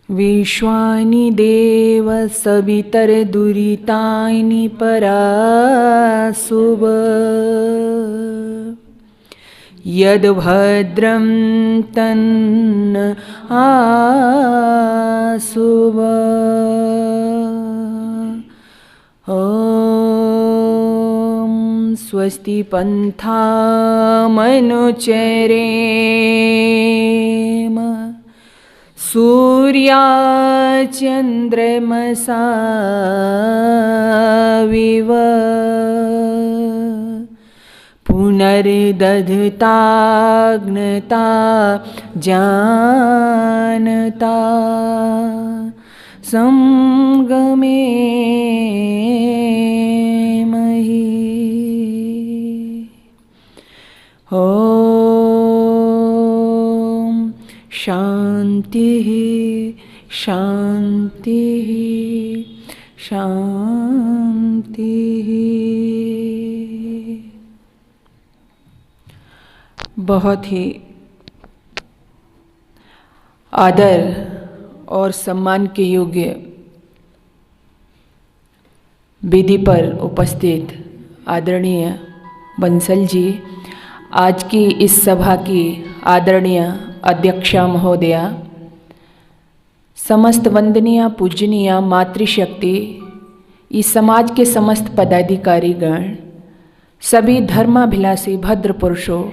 विश्वानि देव सवितर्दुरितानि परासुव यद्भद्रं तन्न आसुव। ॐ स्वस्ति पन्थामनुचरेम सूर्याचन्द्रमसाविव पुनर्दधताग्नता जानता संगमे मही। ॐ शांति शांति शांति। बहुत ही आदर और सम्मान के योग्य वेदी पर उपस्थित आदरणीय बंसल जी, आज की इस सभा की आदरणीय अध्यक्षा महोदया, समस्त वंदनीय पूजनीय मातृशक्ति, इस समाज के समस्त पदाधिकारी गण, सभी धर्माभिलाषी भद्र पुरुषों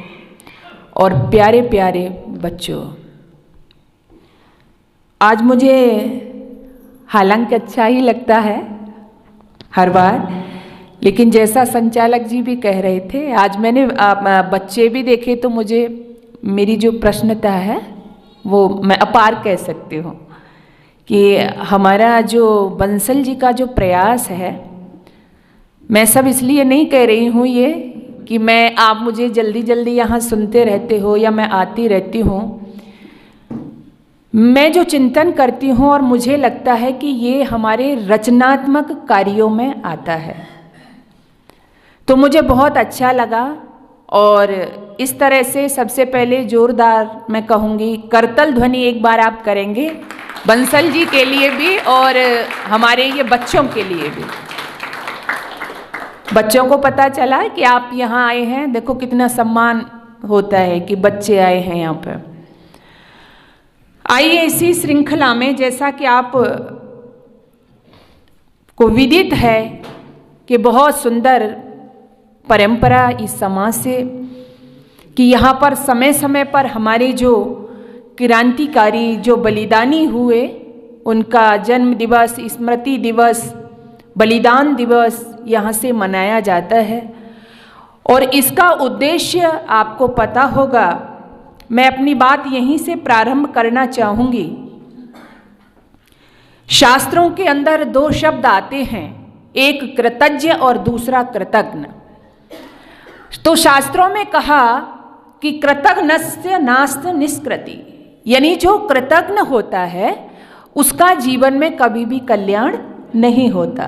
और प्यारे प्यारे बच्चों, आज मुझे हालांकि अच्छा ही लगता है हर बार, लेकिन जैसा संचालक जी भी कह रहे थे, आज मैंने बच्चे भी देखे तो मुझे मेरी जो प्रसन्नता है वो मैं अपार कह सकती हूँ कि हमारा जो बंसल जी का जो प्रयास है, मैं सब इसलिए नहीं कह रही हूँ ये कि मैं आप मुझे जल्दी जल्दी यहाँ सुनते रहते हो या मैं आती रहती हूँ। मैं जो चिंतन करती हूँ और मुझे लगता है कि ये हमारे रचनात्मक कार्यों में आता है, तो मुझे बहुत अच्छा लगा। और इस तरह से सबसे पहले जोरदार मैं कहूँगी करतल ध्वनि एक बार आप करेंगे बंसल जी के लिए भी और हमारे ये बच्चों के लिए भी। बच्चों को पता चला कि आप यहाँ आए हैं, देखो कितना सम्मान होता है कि बच्चे आए हैं यहाँ पर। आइए इसी श्रृंखला में, जैसा कि आप को विदित है कि बहुत सुंदर परंपरा इस समाज से कि यहाँ पर समय समय पर हमारे जो क्रांतिकारी जो बलिदानी हुए उनका जन्म दिवस, स्मृति दिवस, बलिदान दिवस यहाँ से मनाया जाता है। और इसका उद्देश्य आपको पता होगा। मैं अपनी बात यहीं से प्रारंभ करना चाहूँगी। शास्त्रों के अंदर दो शब्द आते हैं, एक कृतज्ञ और दूसरा कृतज्ञ। तो शास्त्रों में कहा कि कृतज्ञस्य नास्ति निष्कृति, यानी जो कृतज्ञ होता है उसका जीवन में कभी भी कल्याण नहीं होता।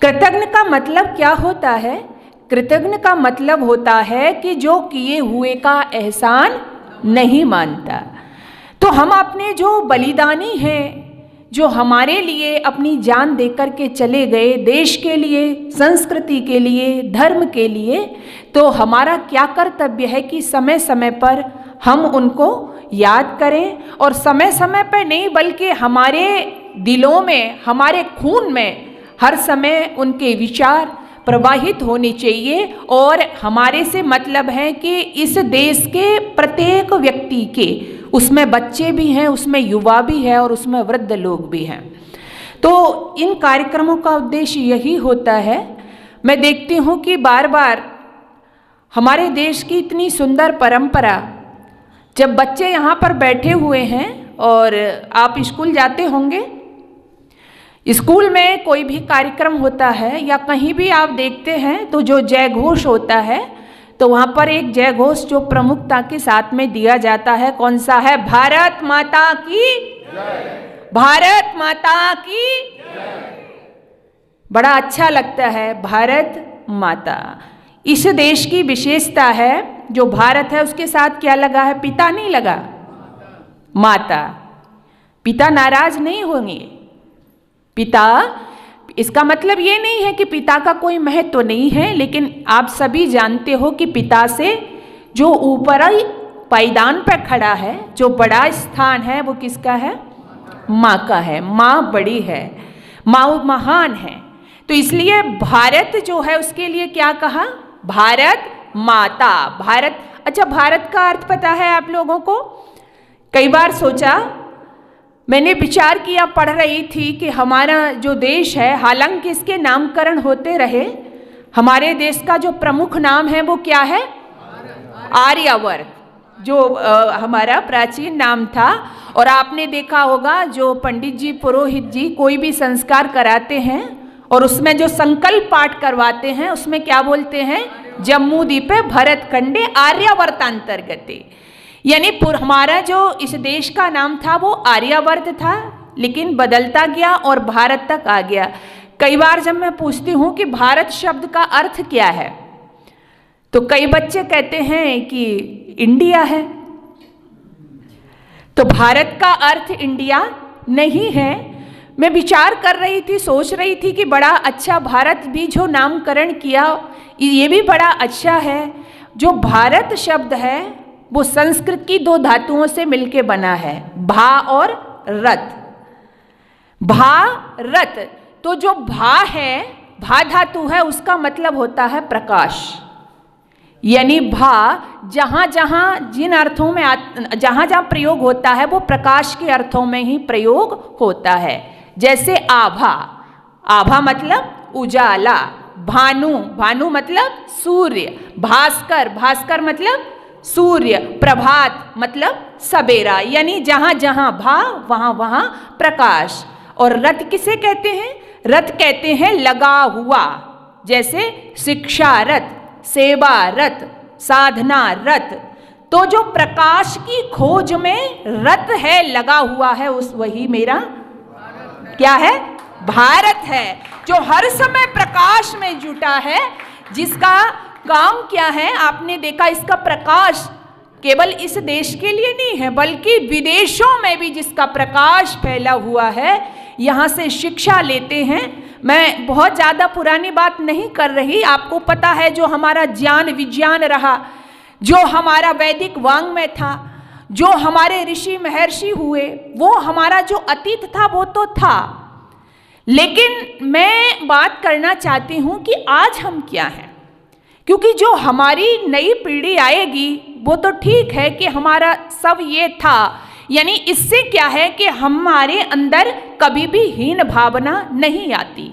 कृतज्ञ का मतलब क्या होता है? कृतज्ञ का मतलब होता है कि जो किए हुए का एहसान नहीं मानता। तो हम अपने जो बलिदानी हैं, जो हमारे लिए अपनी जान देकर के चले गए, देश के लिए, संस्कृति के लिए, धर्म के लिए, तो हमारा क्या कर्तव्य है कि समय समय पर हम उनको याद करें। और समय समय पर नहीं बल्कि हमारे दिलों में, हमारे खून में हर समय उनके विचार प्रवाहित होने चाहिए। और हमारे से मतलब है कि इस देश के प्रत्येक व्यक्ति के, उसमें बच्चे भी हैं, उसमें युवा भी है और उसमें वृद्ध लोग भी हैं। तो इन कार्यक्रमों का उद्देश्य यही होता है। मैं देखती हूँ कि बार बार हमारे देश की इतनी सुंदर परंपरा, जब बच्चे यहाँ पर बैठे हुए हैं और आप स्कूल जाते होंगे, स्कूल में कोई भी कार्यक्रम होता है या कहीं भी आप देखते हैं तो जो जय घोष होता है, तो वहाँ पर एक जय घोष जो प्रमुखता के साथ में दिया जाता है, कौन सा है? भारत माता की जय। भारत माता की जय। बड़ा अच्छा लगता है भारत माता। इस देश की विशेषता है, जो भारत है उसके साथ क्या लगा है? पिता नहीं लगा, माता। पिता नाराज नहीं होंगे। पिता, इसका मतलब ये नहीं है कि पिता का कोई महत्व नहीं है, लेकिन आप सभी जानते हो कि पिता से जो ऊपर पायदान पर खड़ा है, जो बड़ा स्थान है, वो किसका है? माँ का है। माँ बड़ी है, माँ महान है। तो इसलिए भारत जो है उसके लिए क्या कहा? भारत माता। भारत, अच्छा भारत का अर्थ पता है आप लोगों को? कई बार सोचा, मैंने विचार किया, पढ़ रही थी कि हमारा जो देश है, हालांकि इसके नामकरण होते रहे, हमारे देश का जो प्रमुख नाम है वो क्या है? आर्यावर्त, जो हमारा प्राचीन नाम था। और आपने देखा होगा जो पंडित जी, पुरोहित जी कोई भी संस्कार कराते हैं और उसमें जो संकल्प पाठ करवाते हैं, उसमें क्या बोलते हैं? जम्मू द्वीपे भरत खंडे आर्यावर्तांतर्गते। यानी हमारा जो इस देश का नाम था वो आर्यावर्त था, लेकिन बदलता गया और भारत तक आ गया। कई बार जब मैं पूछती हूँ कि भारत शब्द का अर्थ क्या है, तो कई बच्चे कहते हैं कि इंडिया है। तो भारत का अर्थ इंडिया नहीं है। मैं विचार कर रही थी, सोच रही थी कि बड़ा अच्छा, भारत भी जो नामकरण किया ये भी बड़ा अच्छा है। जो भारत शब्द है वो संस्कृत की दो धातुओं से मिलके बना है, भा और रत। भारत, तो जो भा है, भा धातु है, उसका मतलब होता है प्रकाश। यानी भा जहाँ जहाँ जिन अर्थों में जहाँ जहाँ प्रयोग होता है वो प्रकाश के अर्थों में ही प्रयोग होता है। जैसे आभा, आभा मतलब उजाला, भानु, भानु मतलब सूर्य, भास्कर, भास्कर मतलब सूर्य, प्रभात मतलब सवेरा। यानी जहाँ जहाँ भा वहाँ वहाँ प्रकाश। और रत किसे कहते हैं? रत कहते हैं लगा हुआ, जैसे शिक्षा रत, सेवा रत, साधना रत। तो जो प्रकाश की खोज में रत है, लगा हुआ है, उस वही मेरा क्या है? भारत है, जो हर समय प्रकाश में जुटा है, जिसका काम क्या है? आपने देखा, इसका प्रकाश केवल इस देश के लिए नहीं है, बल्कि विदेशों में भी जिसका प्रकाश फैला हुआ है, यहाँ से शिक्षा लेते हैं। मैं बहुत ज़्यादा पुरानी बात नहीं कर रही, आपको पता है जो हमारा ज्ञान विज्ञान रहा, जो हमारा वैदिक वाङ्मय था, जो हमारे ऋषि महर्षि हुए, वो हमारा जो अतीत था वो तो था। लेकिन मैं बात करना चाहती हूँ कि आज हम क्या हैं, क्योंकि जो हमारी नई पीढ़ी आएगी वो तो ठीक है कि हमारा सब ये था, यानी इससे क्या है कि हमारे अंदर कभी भी हीन भावना नहीं आती,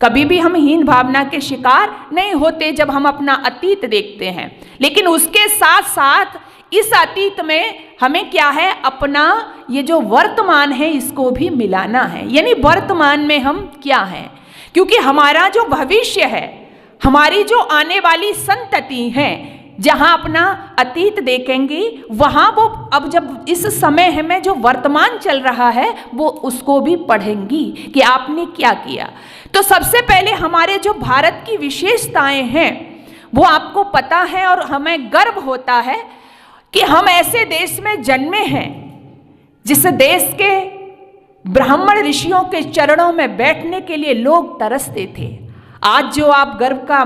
कभी भी हम हीन भावना के शिकार नहीं होते जब हम अपना अतीत देखते हैं। लेकिन उसके साथ साथ इस अतीत में हमें क्या है? अपना ये जो वर्तमान है इसको भी मिलाना है। यानी वर्तमान में हम क्या हैं, क्योंकि हमारा जो भविष्य है, हमारी जो आने वाली संतति है, जहाँ अपना अतीत देखेंगे वहाँ वो अब जब इस समय में जो वर्तमान चल रहा है वो उसको भी पढ़ेंगी कि आपने क्या किया। तो सबसे पहले हमारे जो भारत की विशेषताएं हैं वो आपको पता है, और हमें गर्व होता है कि हम ऐसे देश में जन्मे हैं जिस देश के ब्राह्मण ऋषियों के चरणों में बैठने के लिए लोग तरसते थे। आज जो आप गर्व का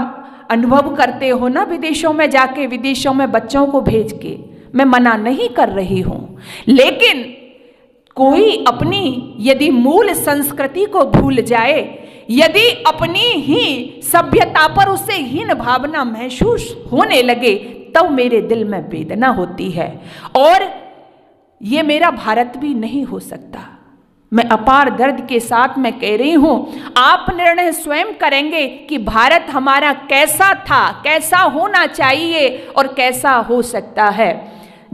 अनुभव करते हो ना विदेशों में जाके, विदेशों में बच्चों को भेज के, मैं मना नहीं कर रही हूँ, लेकिन कोई अपनी यदि मूल संस्कृति को भूल जाए, यदि अपनी ही सभ्यता पर उसे हीन भावना महसूस होने लगे, तब मेरे दिल में वेदना होती है। और ये मेरा भारत भी नहीं हो सकता। मैं अपार दर्द के साथ मैं कह रही हूँ, आप निर्णय स्वयं करेंगे कि भारत हमारा कैसा था, कैसा होना चाहिए और कैसा हो सकता है।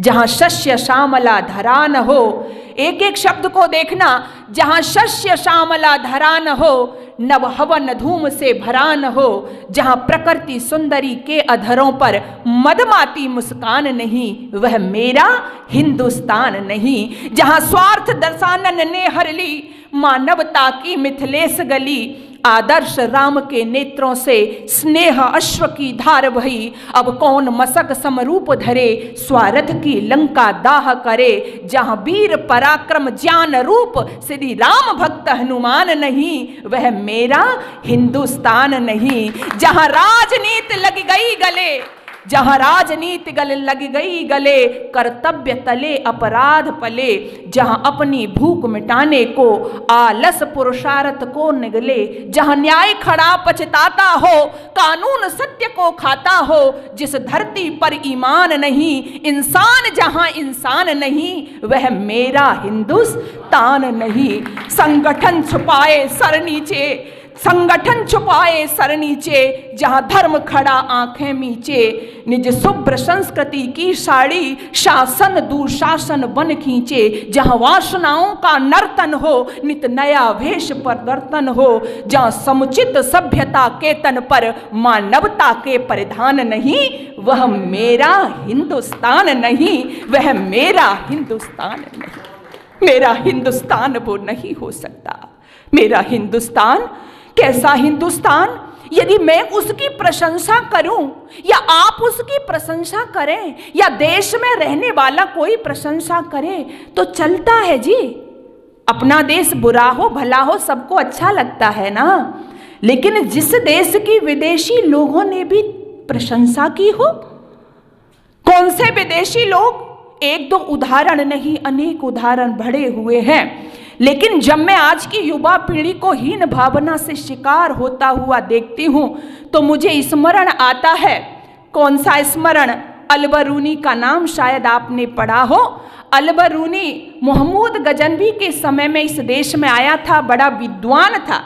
जहाँ शस्य श्यामला धरा न हो, एक एक शब्द को देखना, जहाँ शस्य श्यामला धरा न हो, नव हवन धूम से भरा न हो, जहाँ प्रकृति सुंदरी के अधरों पर मदमाती मुस्कान नहीं, वह मेरा हिंदुस्तान नहीं। जहाँ स्वार्थ दर्शानन ने हर ली मानवता की मिथिलेश गली, आदर्श राम के नेत्रों से स्नेह अश्व की धार बही। अब कौन मसक समरूप धरे, स्वार्थ की लंका दाह करे। जहां वीर पराक्रम ज्ञान रूप, श्री राम भक्त हनुमान नहीं, वह मेरा हिंदुस्तान नहीं। जहां राजनीति लग गई गले, जहां राजनीति लग गई गले, कर्तव्य तले अपराध पले। जहां अपनी भूख मिटाने को आलस पुरुषार्थ को निगले। जहां न्याय खड़ा पछताता हो, कानून सत्य को खाता हो। जिस धरती पर ईमान नहीं, इंसान जहां इंसान नहीं, वह मेरा हिंदुस्तान नहीं। संगठन छुपाए सर नीचे, संगठन छुपाए सर नीचे, जहां धर्म खड़ा आंखें मीचे। निज शुभ्र संस्कृति की साड़ी, शासन दुशासन बन खींचे। जहां वासनाओं का नर्तन हो, नित नया वेश परिवर्तन हो। जहां समुचित सभ्यता के तन पर मानवता के परिधान नहीं, वह मेरा हिंदुस्तान नहीं, वह मेरा हिंदुस्तान नहीं। मेरा हिंदुस्तान वो नहीं हो सकता। मेरा हिंदुस्तान कैसा हिंदुस्तान? यदि मैं उसकी प्रशंसा करूं या आप उसकी प्रशंसा करें या देश में रहने वाला कोई प्रशंसा करे तो चलता है जी। अपना देश बुरा हो भला हो सबको अच्छा लगता है ना। लेकिन जिस देश की विदेशी लोगों ने भी प्रशंसा की हो, कौन से विदेशी लोग? एक दो उदाहरण नहीं, अनेक उदाहरण भरे हुए हैं। लेकिन जब मैं आज की युवा पीढ़ी को हीन भावना से शिकार होता हुआ देखती हूं तो मुझे स्मरण आता है। कौन सा स्मरण? अल-बरूनी का नाम शायद आपने पढ़ा हो। अल-बरूनी महमूद गजनवी के समय में इस देश में आया था, बड़ा विद्वान था।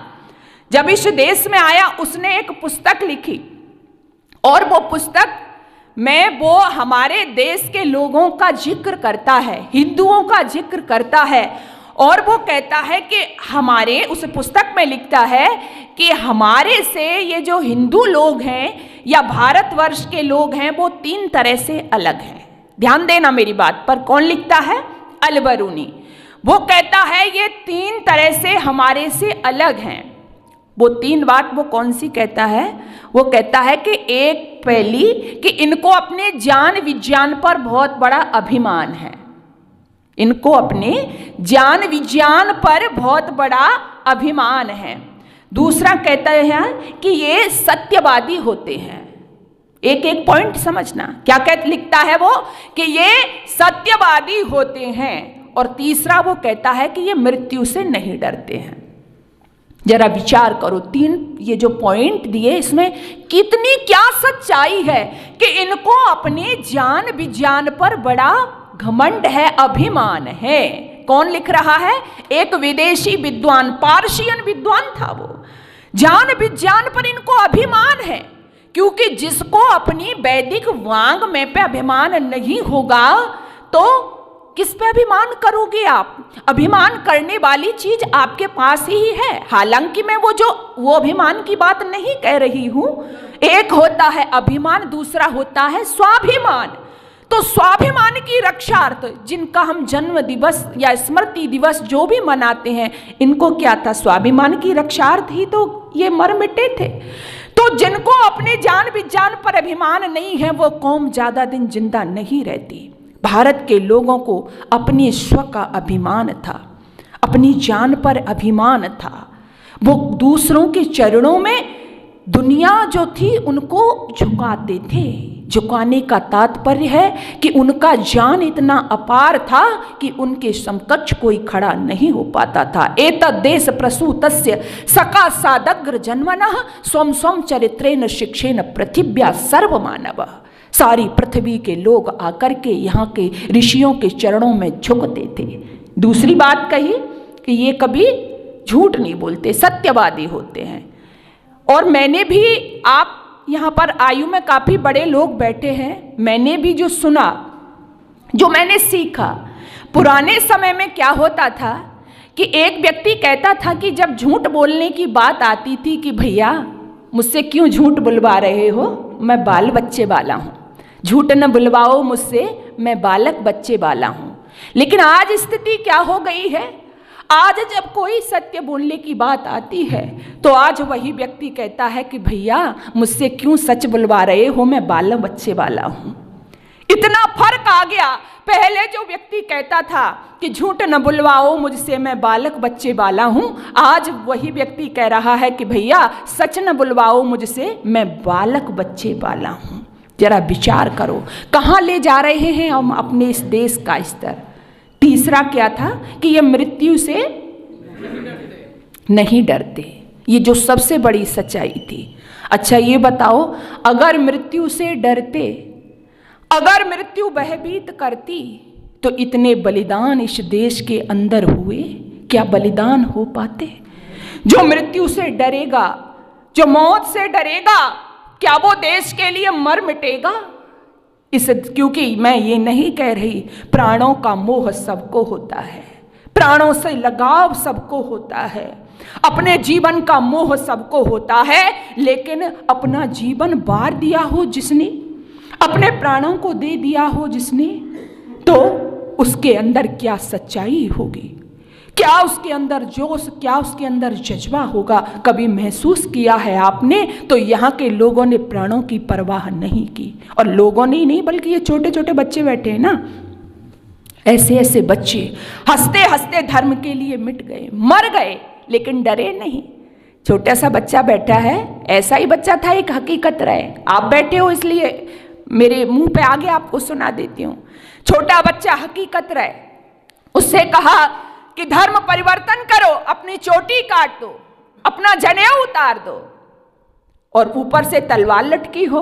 जब इस देश में आया उसने एक पुस्तक लिखी और वो पुस्तक में वो हमारे देश के लोगों का जिक्र करता है, हिंदुओं का जिक्र करता है। और वो कहता है कि हमारे, उस पुस्तक में लिखता है कि हमारे से ये जो हिंदू लोग हैं या भारतवर्ष के लोग हैं वो 3 तरह से अलग हैं। ध्यान देना मेरी बात पर। कौन लिखता है? अल-बरूनी। वो कहता है ये 3 तरह से हमारे से अलग हैं। वो 3 बात वो कौन सी कहता है? वो कहता है कि एक पहली कि इनको अपने ज्ञान विज्ञान पर बहुत बड़ा अभिमान है। इनको अपने ज्ञान विज्ञान पर बहुत बड़ा अभिमान है। दूसरा कहता है कि ये सत्यवादी होते हैं। एक एक पॉइंट समझना, क्या लिखता है वो? कि ये सत्यवादी होते हैं। और तीसरा वो कहता है कि ये मृत्यु से नहीं डरते हैं। जरा विचार करो, 3 ये जो पॉइंट दिए इसमें कितनी क्या सच्चाई है कि इनको अपने ज्ञान विज्ञान पर बड़ा घमंड है, अभिमान है। कौन लिख रहा है? एक विदेशी विद्वान, पार्शियन विद्वान था वो। ज्ञान विज्ञान पर इनको अभिमान है, क्योंकि जिसको अपनी वैदिक वांग में पे अभिमान नहीं होगा तो किस पे अभिमान करोगे आप? अभिमान करने वाली चीज आपके पास ही है। हालांकि मैं वो अभिमान की बात नहीं कह रही हूं। एक होता है अभिमान, दूसरा होता है स्वाभिमान। तो स्वाभिमान की रक्षार्थ जिनका हम जन्म दिवस या स्मृति दिवस जो भी मनाते हैं, इनको क्या था? स्वाभिमान की रक्षार्थ ही तो ये मर मिटे थे। तो जिनको अपने जान विज्ञान पर अभिमान नहीं है वो कौम ज्यादा दिन जिंदा नहीं रहती। भारत के लोगों को अपने स्व का अभिमान था, अपनी जान पर अभिमान था। वो दूसरों के चरणों में दुनिया जो थी उनको झुकाते थे। झुकाने का तात्पर्य है कि उनका ज्ञान इतना अपार था कि उनके समकक्ष कोई खड़ा नहीं हो पाता था। एतद् देश प्रसूतस्य सका सादग्र जन्मनः स्वम स्वम चरित्रेण शिक्षेण पृथिव्या सर्वमानव। सारी पृथ्वी के लोग आकर के यहाँ के ऋषियों के चरणों में झुकते थे। दूसरी बात कही कि ये कभी झूठ नहीं बोलते, सत्यवादी होते हैं। और मैंने भी, आप यहाँ पर आयु में काफ़ी बड़े लोग बैठे हैं, मैंने भी जो सुना, जो मैंने सीखा, पुराने समय में क्या होता था कि एक व्यक्ति कहता था कि जब झूठ बोलने की बात आती थी कि भैया मुझसे क्यों झूठ बुलवा रहे हो, मैं बाल बच्चे वाला हूँ, झूठ न बुलवाओ मुझसे, मैं बालक बच्चे वाला हूँ। लेकिन आज स्थिति क्या हो गई है? आज जब कोई सत्य बोलने की बात आती है तो आज वही व्यक्ति कहता है कि भैया मुझसे क्यों सच बुलवा रहे हो, मैं बाल बच्चे वाला हूं। इतना फर्क आ गया। पहले जो व्यक्ति कहता था कि झूठ न बुलवाओ मुझसे, मैं बालक बच्चे वाला हूं, आज वही व्यक्ति कह रहा है कि भैया सच न बुलवाओ मुझसे, मैं बालक बच्चे वाला हूं। जरा विचार करो कहां ले जा रहे हैं हम अपने इस देश का स्तर। तीसरा क्या था कि ये मृत्यु से नहीं डरते, ये जो सबसे बड़ी सच्चाई थी। अच्छा ये बताओ, अगर मृत्यु से डरते, अगर मृत्यु भयभीत करती तो इतने बलिदान इस देश के अंदर हुए, क्या बलिदान हो पाते? जो मृत्यु से डरेगा, जो मौत से डरेगा, क्या वो देश के लिए मर मिटेगा? क्योंकि मैं ये नहीं कह रही, प्राणों का मोह सबको होता है, प्राणों से लगाव सबको होता है, अपने जीवन का मोह सबको होता है, लेकिन अपना जीवन बार दिया हो जिसने, अपने प्राणों को दे दिया हो जिसने, तो उसके अंदर क्या सच्चाई होगी, क्या उसके अंदर जोश, क्या उसके अंदर जज्बा होगा? कभी महसूस किया है आपने? तो यहाँ के लोगों ने प्राणों की परवाह नहीं की, और लोगों ने ही नहीं बल्कि ये छोटे छोटे बच्चे बैठे हैं ना, ऐसे ऐसे बच्चे हंसते हंसते धर्म के लिए मिट गए, मर गए, लेकिन डरे नहीं। छोटा सा बच्चा बैठा है, ऐसा ही बच्चा था, एक हकीकत रहे, आप बैठे हो इसलिए मेरे मुंह पे आगे आपको सुना देती हूँ। छोटा बच्चा हकीकत रहे, उससे कहा कि धर्म परिवर्तन करो, अपनी चोटी काट दो, अपना जनेऊ उतार दो, और ऊपर से तलवार लटकी हो।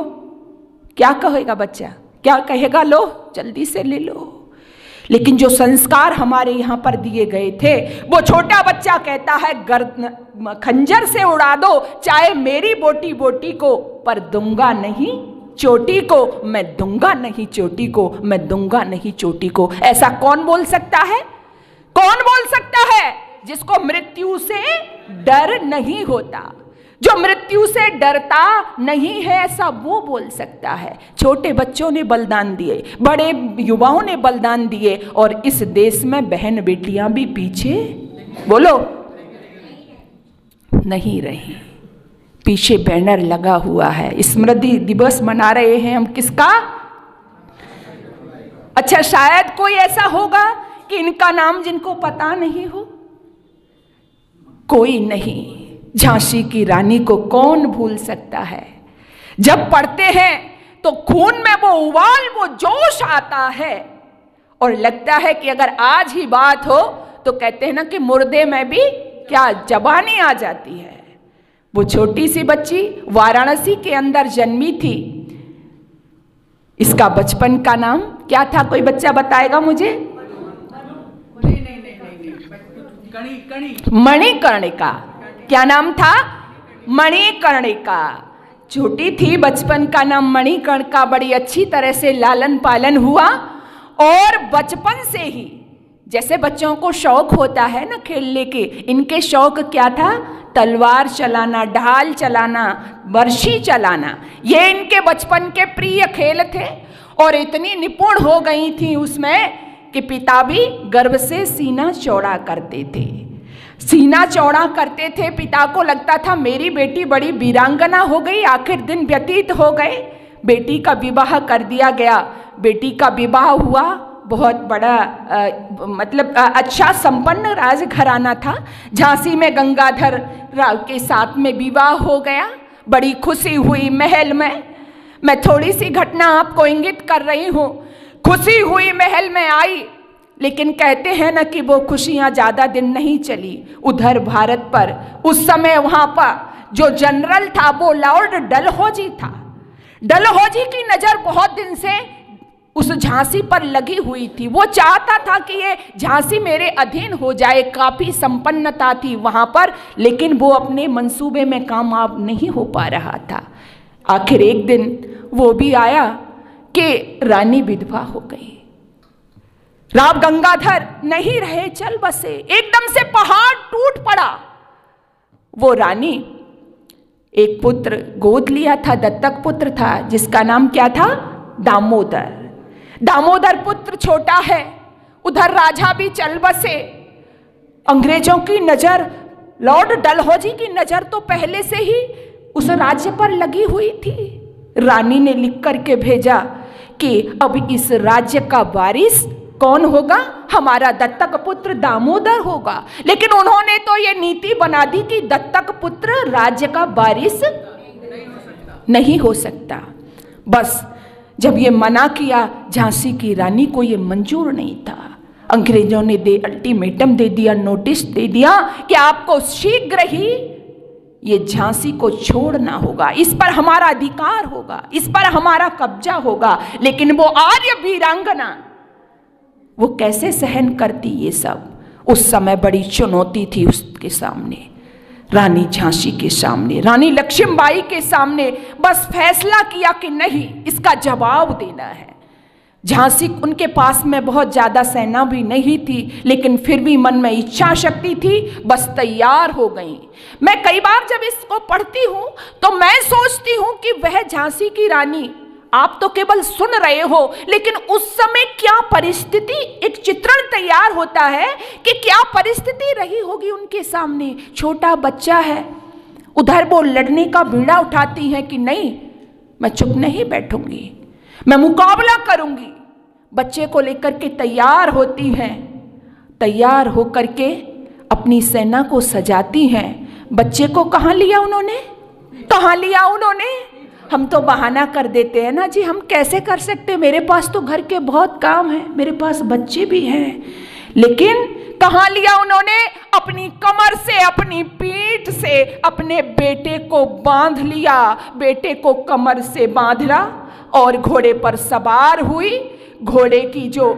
क्या कहेगा बच्चा? क्या कहेगा? लो जल्दी से ले लो। लेकिन जो संस्कार हमारे यहाँ पर दिए गए थे, वो छोटा बच्चा कहता है खंजर से उड़ा दो, चाहे मेरी बोटी बोटी को, पर दूंगा नहीं चोटी को, मैं दूंगा नहीं चोटी को, मैं दूंगा नहीं चोटी को। ऐसा कौन बोल सकता है? कौन बोल सकता है? जिसको मृत्यु से डर नहीं होता, जो मृत्यु से डरता नहीं है, ऐसा वो बोल सकता है। छोटे बच्चों ने बलिदान दिए, बड़े युवाओं ने बलिदान दिए, और इस देश में बहन बेटियां भी पीछे, बोलो, नहीं रही। पीछे बैनर लगा हुआ है, स्मृति दिवस मना रहे हैं हम, किसका? अच्छा शायद कोई ऐसा होगा कि इनका नाम जिनको पता नहीं हो? कोई नहीं। झांसी की रानी को कौन भूल सकता है? जब पढ़ते हैं तो खून में वो उबाल, वो जोश आता है, और लगता है कि अगर आज ही बात हो तो कहते हैं ना कि मुर्दे में भी क्या जवानी आ जाती है। वो छोटी सी बच्ची वाराणसी के अंदर जन्मी थी, इसका बचपन का नाम क्या था? कोई बच्चा बताएगा मुझे? मणिकर्णिका। क्या नाम था? मणिकर्णिका। छोटी थी, बचपन का नाम मणिकर्णिका। बड़ी अच्छी तरह से लालन पालन हुआ, और बचपन से ही जैसे बच्चों को शौक होता है ना खेलने के, इनके शौक क्या था? तलवार चलाना, ढाल चलाना, बर्छी चलाना, ये इनके बचपन के प्रिय खेल थे। और इतनी निपुण हो गई थी उसमें कि पिता भी गर्व से सीना चौड़ा करते थे, सीना चौड़ा करते थे। पिता को लगता था मेरी बेटी बड़ी वीरांगना हो गई। आखिर दिन व्यतीत हो गए, बेटी का विवाह कर दिया गया। बेटी का विवाह हुआ, बहुत बड़ा मतलब अच्छा संपन्न राजघराना था। झांसी में गंगाधर राव के साथ में विवाह हो गया, बड़ी खुशी हुई महल में। मैं थोड़ी सी घटना आपको इंगित कर रही हूँ। खुशी हुई महल में आई, लेकिन कहते हैं ना कि वो खुशियाँ ज़्यादा दिन नहीं चली। उधर भारत पर उस समय वहाँ पर जो जनरल था वो लॉर्ड डलहौजी था। डलहौजी की नज़र बहुत दिन से उस झांसी पर लगी हुई थी। वो चाहता था कि ये झांसी मेरे अधीन हो जाए, काफ़ी संपन्नता थी वहाँ पर, लेकिन वो अपने मंसूबे में कामयाब नहीं हो पा रहा था। आखिर एक दिन वो भी आया कि रानी विधवा हो गई। राव गंगाधर नहीं रहे, चल बसे। एकदम से पहाड़ टूट पड़ा। वो रानी एक पुत्र गोद लिया था, दत्तक पुत्र था, जिसका नाम क्या था? दामोदर। दामोदर पुत्र छोटा है। उधर राजा भी चल बसे। अंग्रेजों की नजर, लॉर्ड डलहौजी की नजर तो पहले से ही उस राज्य पर लगी हुई थी। रानी ने लिख करके भेजा कि अब इस राज्य का वारिस कौन होगा? हमारा दत्तक पुत्र दामोदर होगा। लेकिन उन्होंने तो ये नीति बना दी कि दत्तक पुत्र राज्य का वारिस नहीं हो सकता। बस जब ये मना किया, झांसी की रानी को ये मंजूर नहीं था। अंग्रेजों ने अल्टीमेटम दे दिया, नोटिस दे दिया कि आपको शीघ्र ही ये झांसी को छोड़ना होगा, इस पर हमारा अधिकार होगा, इस पर हमारा कब्जा होगा। लेकिन वो आर्य वीरांगना वो कैसे सहन करती ये सब? उस समय बड़ी चुनौती थी उसके सामने, रानी झांसी के सामने, रानी लक्ष्मीबाई के सामने। बस फैसला किया कि नहीं, इसका जवाब देना है। झांसी, उनके पास में बहुत ज्यादा सेना भी नहीं थी, लेकिन फिर भी मन में इच्छा शक्ति थी, बस तैयार हो गई। मैं कई बार जब इसको पढ़ती हूँ तो मैं सोचती हूँ कि वह झांसी की रानी, आप तो केवल सुन रहे हो, लेकिन उस समय क्या परिस्थिति, एक चित्रण तैयार होता है कि क्या परिस्थिति रही होगी उनके सामने। छोटा बच्चा है, उधर वो लड़ने का बीड़ा उठाती है कि नहीं, मैं चुप नहीं बैठूंगी, मैं मुकाबला करूंगी। बच्चे को लेकर के तैयार होती हैं, तैयार होकर के अपनी सेना को सजाती हैं। बच्चे को कहाँ लिया उन्होंने? कहाँ लिया उन्होंने? हम तो बहाना कर देते हैं ना जी, हम कैसे कर सकते, मेरे पास तो घर के बहुत काम है, मेरे पास बच्चे भी हैं। लेकिन कहाँ लिया उन्होंने? अपनी कमर से, अपनी पीठ से अपने बेटे को बांध लिया, बेटे को कमर से बांधा और घोड़े पर सवार हुई। घोड़े की जो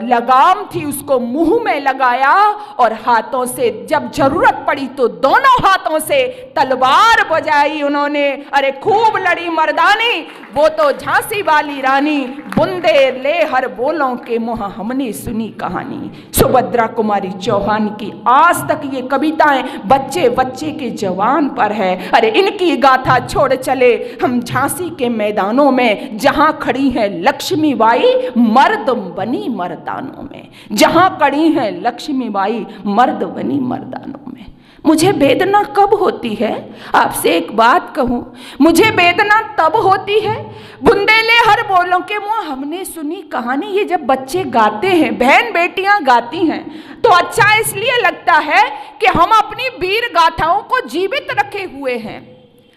लगाम थी उसको मुंह में लगाया और हाथों से जब जरूरत पड़ी तो दोनों हाथों से तलवार बजाई उन्होंने। अरे खूब लड़ी मर्दानी, वो तो झांसी वाली रानी, बुंदे ले हर बोलों के मुँह हमने सुनी कहानी। सुभद्रा कुमारी चौहान की आज तक ये कविताएं बच्चे बच्चे के जवान पर है। अरे इनकी गाथा छोड़ चले हम झांसी के मैदानों में, जहां खड़ी है लक्ष्मीबाई मर्द बनी मर्दानों में, जहां खड़ी है लक्ष्मीबाई मर्द बनी मर्दानों में। मुझे वेदना कब होती है? आपसे एक बात कहूं, मुझे वेदना तब होती है, बुंदेले हर बोलों के मुंह हमने सुनी कहानी। ये जब बच्चे गाते हैं, बहन बेटियां गाती हैं, तो अच्छा इसलिए लगता है कि हम अपनी वीर गाथाओं को जीवित रखे हुए हैं,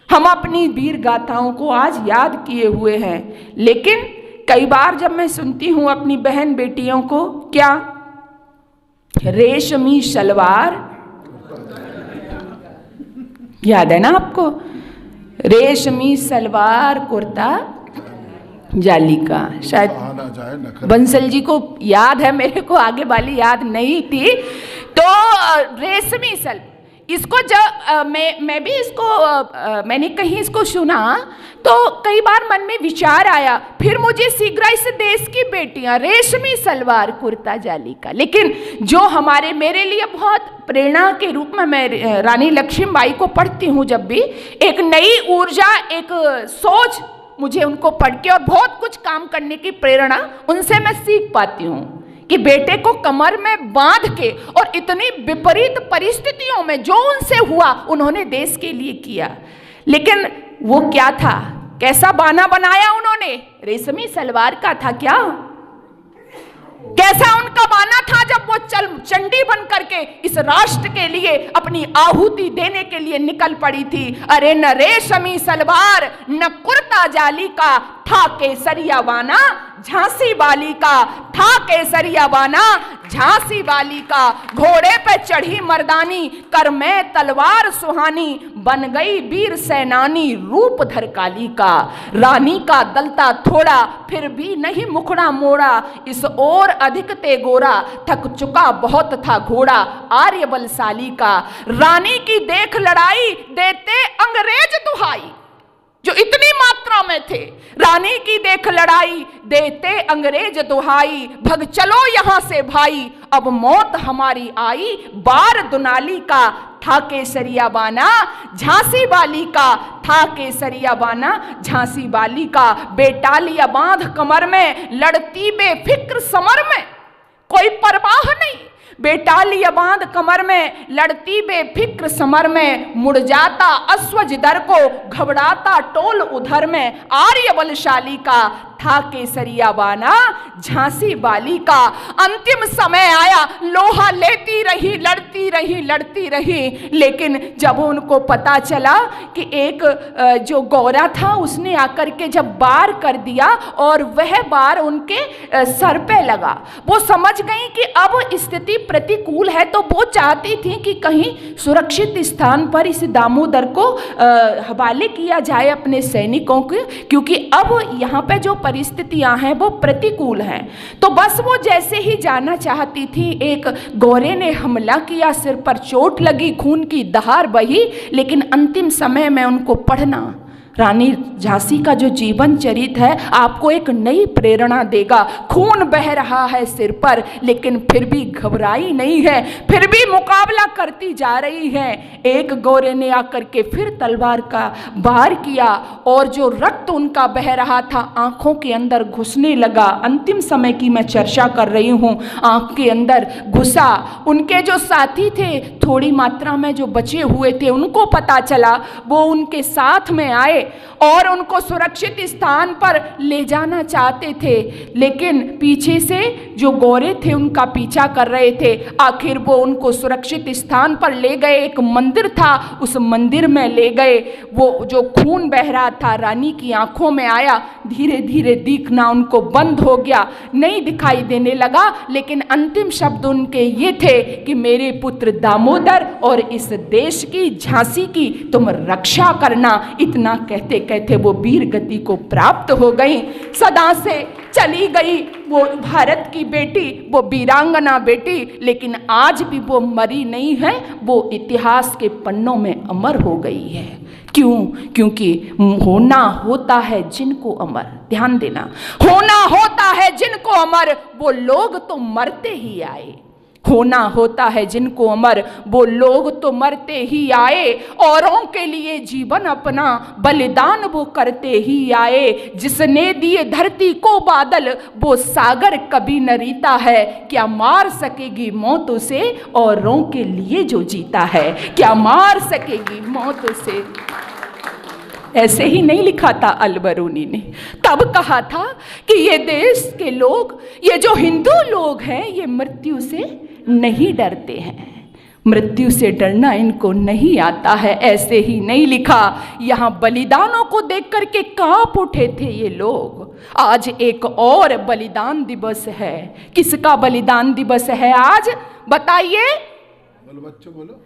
हम अपनी वीर गाथाओं को आज याद किए हुए हैं। लेकिन कई बार जब मैं सुनती हूं अपनी बहन बेटियों को, क्या रेशमी सलवार याद है ना आपको? रेशमी सलवार कुर्ता जाली का, शायद बंसल जी को याद है, मेरे को आगे वाली याद नहीं थी। तो रेशमी इसको जब मैं भी इसको मैंने कहीं इसको सुना तो कई बार मन में विचार आया, फिर मुझे शीघ्र इस देश की बेटियां रेशमी सलवार कुर्ता जाली का। लेकिन जो हमारे मेरे लिए बहुत प्रेरणा के रूप में मैं रानी लक्ष्मीबाई को पढ़ती हूँ, जब भी एक नई ऊर्जा, एक सोच मुझे उनको पढ़ के और बहुत कुछ काम करने की प्रेरणा उनसे मैं सीख पाती हूँ कि बेटे को कमर में बांध के और इतनी विपरीत परिस्थितियों में जो उनसे हुआ उन्होंने देश के लिए किया। लेकिन वो क्या था, कैसा बाना बनाया उन्होंने? रेशमी सलवार का था क्या? कैसा उनका बाना था जब वो चंडी बन करके इस राष्ट्र के लिए अपनी आहुति देने के लिए निकल पड़ी थी। अरे न रेशमी सलवार न कुर्ता जाली का था केसरिया बाना झांसी वाली का, था केसरिया बाना झांसी वाली का। घोड़े पे चढ़ी मर्दानी कर में तलवार सुहानी, बन गई वीर सेनानी रूप धर काली का। रानी का दलता थोड़ा फिर भी नहीं मुखड़ा मोड़ा, इस ओर अधिक ते गोरा थक चुका बहुत था घोड़ा आर्य बलशाली का। रानी की देख लड़ाई देते अंग्रेज दुहाई, जो इतनी मात्रा में थे, रानी की देख लड़ाई देते अंग्रेज दुहाई। भग चलो यहां से भाई अब मौत हमारी आई, बार दुनाली का था केसरिया बाना झांसी वाली का, था केसरिया बाना झांसी वाली का। बेटालिया बांध कमर में लड़ती बेफिक्र समर में, कोई परवाह नहीं, बेटालिया बांध कमर में, लड़ती बेफिक्र समर में, मुड़ जाता अश्व जिधर को, घबराता टोल उधर में। आर्य बलशाली का था केसरिया बाना, झांसी बाली का। अंतिम समय आया, लोहा लेती रही, लड़ती रही, लड़ती रही, लेकिन जब उनको पता चला कि एक जो गौरा था उसने आकर के जब बार कर दिया और वह बार उनके सर पे लगा, वो समझ गई कि अब स्थिति प्रतिकूल है। तो वो चाहती थी कि कहीं सुरक्षित स्थान पर इस दामोदर को हवाले किया जाए अपने सैनिकों के, क्योंकि अब यहाँ पे जो परिस्थितियां हैं वो प्रतिकूल हैं। तो बस वो जैसे ही जाना चाहती थी, एक गौरे ने हमला किया, सिर पर चोट लगी, खून की दहार बही। लेकिन अंतिम समय में उनको पढ़ना, रानी झांसी का जो जीवन चरित्र है आपको एक नई प्रेरणा देगा। खून बह रहा है सिर पर, लेकिन फिर भी घबराई नहीं है, फिर भी मुकाबला करती जा रही है। एक गौरे ने आकर के फिर तलवार का वार किया और जो रक्त उनका बह रहा था आंखों के अंदर घुसने लगा। अंतिम समय की मैं चर्चा कर रही हूँ, आंख के अंदर घुसा। उनके जो साथी थे, थोड़ी मात्रा में जो बचे हुए थे, उनको पता चला, वो उनके साथ में आए और उनको सुरक्षित स्थान पर ले जाना चाहते थे, लेकिन पीछे से जो गौरे थे उनका पीछा कर रहे थे। आखिर वो उनको सुरक्षित स्थान पर ले गए, एक मंदिर था, उस मंदिर में ले गए। वो जो खून बह रहा था रानी की आंखों में आया, धीरे धीरे दिखना उनको बंद हो गया, नहीं दिखाई देने लगा। लेकिन अंतिम शब्द उनके ये थे कि मेरे पुत्र दामोदर और इस देश की, झांसी की तुम रक्षा करना। इतना कहते कहते वो वीर गति को प्राप्त हो गई, सदा से चली गई वो भारत की बेटी, वो वीरांगना बेटी। लेकिन आज भी वो मरी नहीं है, वो इतिहास के पन्नों में अमर हो गई है। क्यों? क्योंकि होना होता है जिनको अमर, ध्यान देना, होना होता है जिनको अमर, वो लोग तो मरते ही आए। होना होता है जिनको अमर, वो लोग तो मरते ही आए। औरों के लिए जीवन अपना बलिदान वो करते ही आए। जिसने दिए धरती को बादल, वो सागर कभी न रीता है। क्या मार सकेगी मौत उसे, औरों के लिए जो जीता है। क्या मार सकेगी मौत उसे। ऐसे ही नहीं लिखा था अल-बरूनी ने, तब कहा था कि ये देश के लोग, ये जो हिंदू लोग हैं, ये मृत्यु से नहीं डरते हैं, मृत्यु से डरना इनको नहीं आता है। ऐसे ही नहीं लिखा, यहाँ बलिदानों को देख करके कांप उठे थे ये लोग। आज एक और बलिदान दिवस है। किसका बलिदान दिवस है आज, बताइए? बोलो बच्चों, बोलो।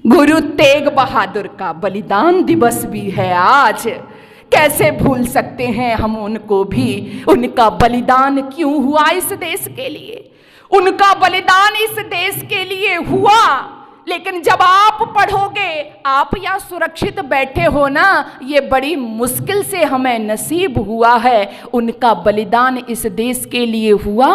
गुरु तेग बहादुर का बलिदान दिवस भी है आज। कैसे भूल सकते हैं हम उनको भी। उनका बलिदान क्यों हुआ इस देश के लिए, उनका बलिदान इस देश के लिए हुआ। लेकिन जब आप पढ़ोगे, आप यहाँ सुरक्षित बैठे हो ना, ये बड़ी मुश्किल से हमें नसीब हुआ है। उनका बलिदान इस देश के लिए हुआ।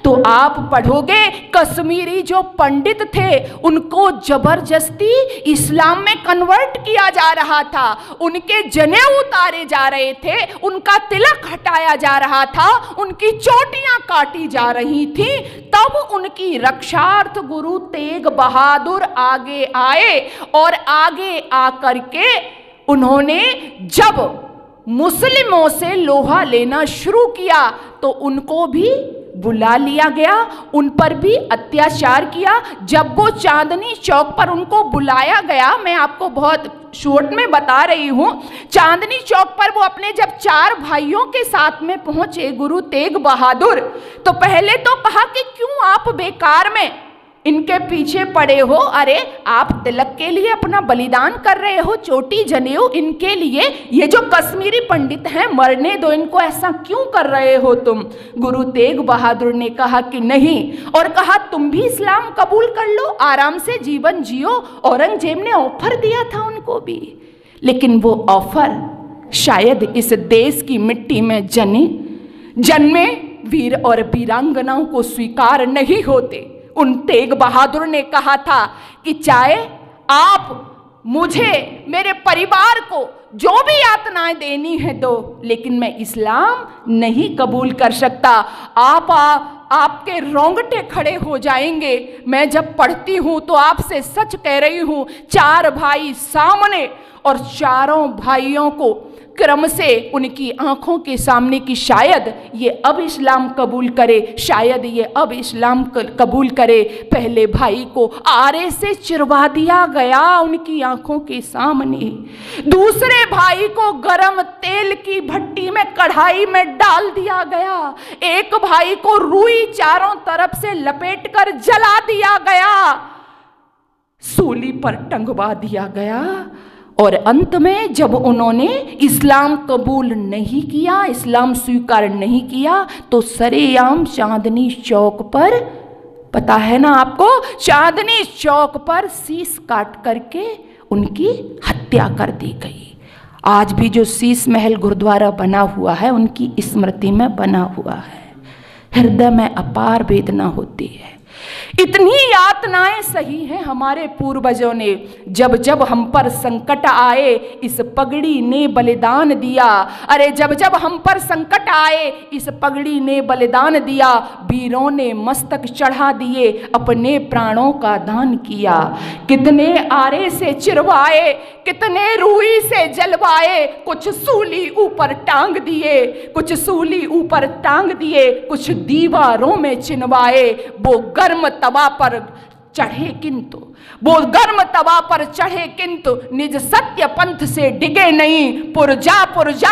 तो आप पढ़ोगे, कश्मीरी जो पंडित थे उनको जबरदस्ती इस्लाम में कन्वर्ट किया जा रहा था, उनके जनेऊ उतारे जा रहे थे, उनका तिलक हटाया जा रहा था, उनकी चोटियां काटी जा रही थी। तब उनकी रक्षार्थ गुरु तेग बहादुर आगे आए और आगे आकर के उन्होंने जब मुस्लिमों से लोहा लेना शुरू किया तो उनको भी बुला लिया गया, उन पर भी अत्याचार किया। जब वो चांदनी चौक पर उनको बुलाया गया, मैं आपको बहुत शॉर्ट में बता रही हूँ, चांदनी चौक पर वो अपने जब 4 भाइयों के साथ में पहुंचे गुरु तेग बहादुर, तो पहले तो कहा कि क्यों आप बेकार में इनके पीछे पड़े हो। अरे आप तिलक के लिए अपना बलिदान कर रहे हो, चोटी जनेऊ इनके लिए, ये जो कश्मीरी पंडित हैं मरने दो इनको, ऐसा क्यों कर रहे हो तुम। गुरु तेग बहादुर ने कहा कि नहीं, और कहा तुम भी इस्लाम कबूल कर लो, आराम से जीवन जियो। औरंगजेब ने ऑफर दिया था उनको भी, लेकिन वो ऑफर शायद इस देश की मिट्टी में जन्मे वीर और वीरांगनाओं को स्वीकार नहीं होते। उन तेग बहादुर ने कहा था कि चाहे आप मुझे, मेरे परिवार को जो भी यातनाएं देनी है दो, लेकिन मैं इस्लाम नहीं कबूल कर सकता। आप आपके रोंगटे खड़े हो जाएंगे। मैं जब पढ़ती हूं तो आपसे सच कह रही हूं, 4 भाई सामने और चारों भाइयों को क्रम से उनकी आंखों के सामने की शायद ये अब इस्लाम कबूल करे, शायद ये अब इस्लाम कबूल करे। पहले भाई को आरे से चिरवा दिया गया उनकी आंखों के सामने, दूसरे भाई को गरम तेल की भट्टी में कढ़ाई में डाल दिया गया, एक भाई को रुई चारों तरफ से लपेटकर जला दिया गया, सूली पर टंगवा दिया गया। और अंत में जब उन्होंने इस्लाम कबूल नहीं किया, इस्लाम स्वीकार नहीं किया, तो सरेआम चांदनी चौक पर, पता है ना आपको, चांदनी चौक पर शीश काट करके उनकी हत्या कर दी गई। आज भी जो शीश महल गुरुद्वारा बना हुआ है उनकी स्मृति में बना हुआ है। हृदय में अपार वेदना होती है। इतनी यातनाएं सही हैं हमारे पूर्वजों ने। जब जब हम पर संकट आए इस पगड़ी ने बलिदान दिया। अरे जब जब हम पर संकट आए इस पगड़ी ने बलिदान दिया। वीरों ने मस्तक चढ़ा दिए, अपने प्राणों का दान किया। कितने आरे से चिरवाए, कितने रूई से जलवाए, कुछ सूली ऊपर टांग दिए, कुछ सूली ऊपर टांग दिए, कुछ दीवारों में चिनवाए। वो गर्म तवा पर चढ़े किंतु, वो गर्म तवा पर चढ़े किंतु निज सत्य पंथ से डिगे नहीं। पुरजा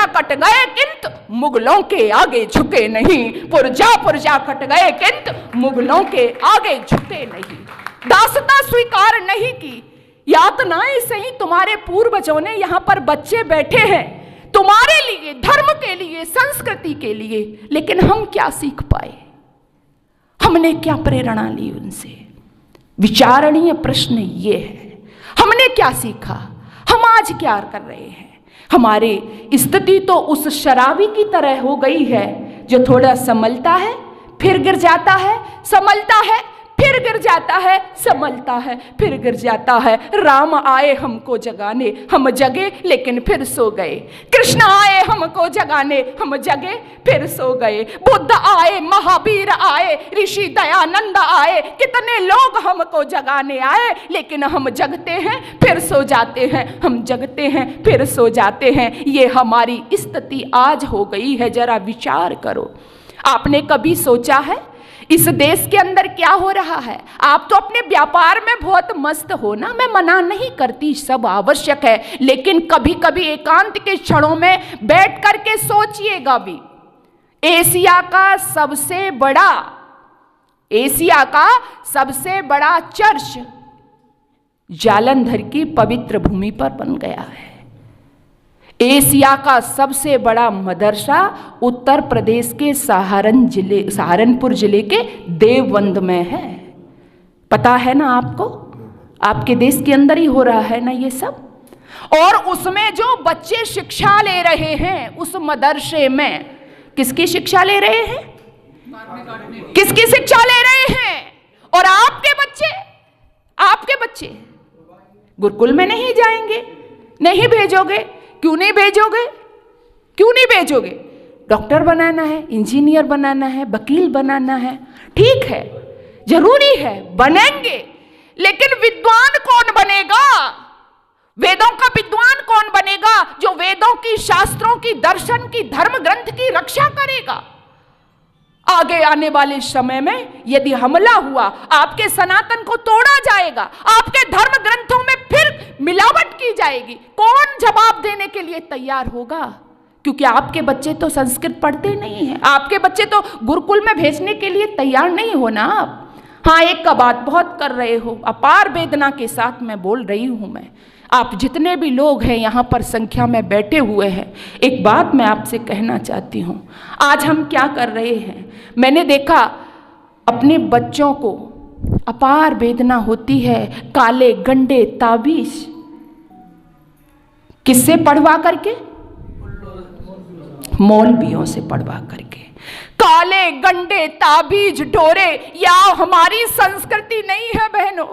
कट गए किंतु मुगलों के आगे झुके नहीं। पुरजा कट गए किंतु मुगलों के आगे झुके नहीं। दासता स्वीकार नहीं की। यातनाएं सही तुम्हारे पूर्वजों ने, यहाँ पर बच्चे बैठे हैं तुम्हारे लिए, धर्म के लिए, संस्कृति के लिए, लेकिन हम क्या सीख पाए? हमने क्या प्रेरणा ली उनसे? विचारणीय प्रश्न ये है, हमने क्या सीखा? हम आज क्या कर रहे हैं? हमारी स्थिति तो उस शराबी की तरह हो गई है जो थोड़ा संभलता है फिर गिर जाता है, संभलता है फिर गिर जाता है, संभलता है फिर गिर जाता है। राम आए हमको जगाने, हम जगे लेकिन फिर सो गए। कृष्ण आए हमको जगाने, हम जगे फिर सो गए। बुद्ध आए, महावीर आए, ऋषि दयानंद आए, कितने लोग हमको जगाने आए, लेकिन हम जगते हैं फिर सो जाते हैं, हम जगते हैं फिर सो जाते हैं। ये हमारी स्थिति आज हो गई है। जरा विचार करो। आपने कभी सोचा है इस देश के अंदर क्या हो रहा है? आप तो अपने व्यापार में बहुत मस्त हो ना, मैं मना नहीं करती, सब आवश्यक है, लेकिन कभी कभी एकांत के क्षणों में बैठ करके सोचिएगा भी। एशिया का सबसे बड़ा चर्च जालंधर की पवित्र भूमि पर बन गया है। एशिया का सबसे बड़ा मदरसा उत्तर प्रदेश के सहारनपुर जिले के देवबंद में है। पता है ना आपको? आपके देश के अंदर ही हो रहा है ना ये सब। और उसमें जो बच्चे शिक्षा ले रहे हैं, उस मदरसे में किसकी शिक्षा ले रहे हैं? किसकी शिक्षा ले रहे हैं? और आपके बच्चे गुरुकुल में नहीं जाएंगे? नहीं भेजोगे? क्यों नहीं भेजोगे? डॉक्टर बनाना है, इंजीनियर बनाना है, वकील बनाना है, ठीक है, जरूरी है, बनेंगे, लेकिन विद्वान कौन बनेगा? वेदों का विद्वान कौन बनेगा जो वेदों की, शास्त्रों की, दर्शन की, धर्म ग्रंथ की रक्षा करेगा? आगे आने वाले समय में यदि हमला हुआ, आपके सनातन को तोड़ा जाएगा, आपके धर्म ग्रंथों में फिर मिलावट की जाएगी, कौन जवाब देने के लिए तैयार होगा? क्योंकि आपके बच्चे तो संस्कृत पढ़ते नहीं हैं, आपके बच्चे तो गुरुकुल में भेजने के लिए तैयार नहीं हो ना आप। हाँ, एक का बात बहुत कर रहे हो, अपार वेदना के साथ मैं बोल रही हूं। मैं, आप जितने भी लोग हैं यहाँ पर संख्या में बैठे हुए हैं, एक बात मैं आपसे कहना चाहती हूँ। आज हम क्या कर रहे हैं? मैंने देखा अपने बच्चों को, अपार वेदना होती है। काले गंडे ताबीज किससे पढ़वा करके? मौलवियों से पढ़वा करके। काले गंडे ताबीज डोरे, या हमारी संस्कृति नहीं है बहनों।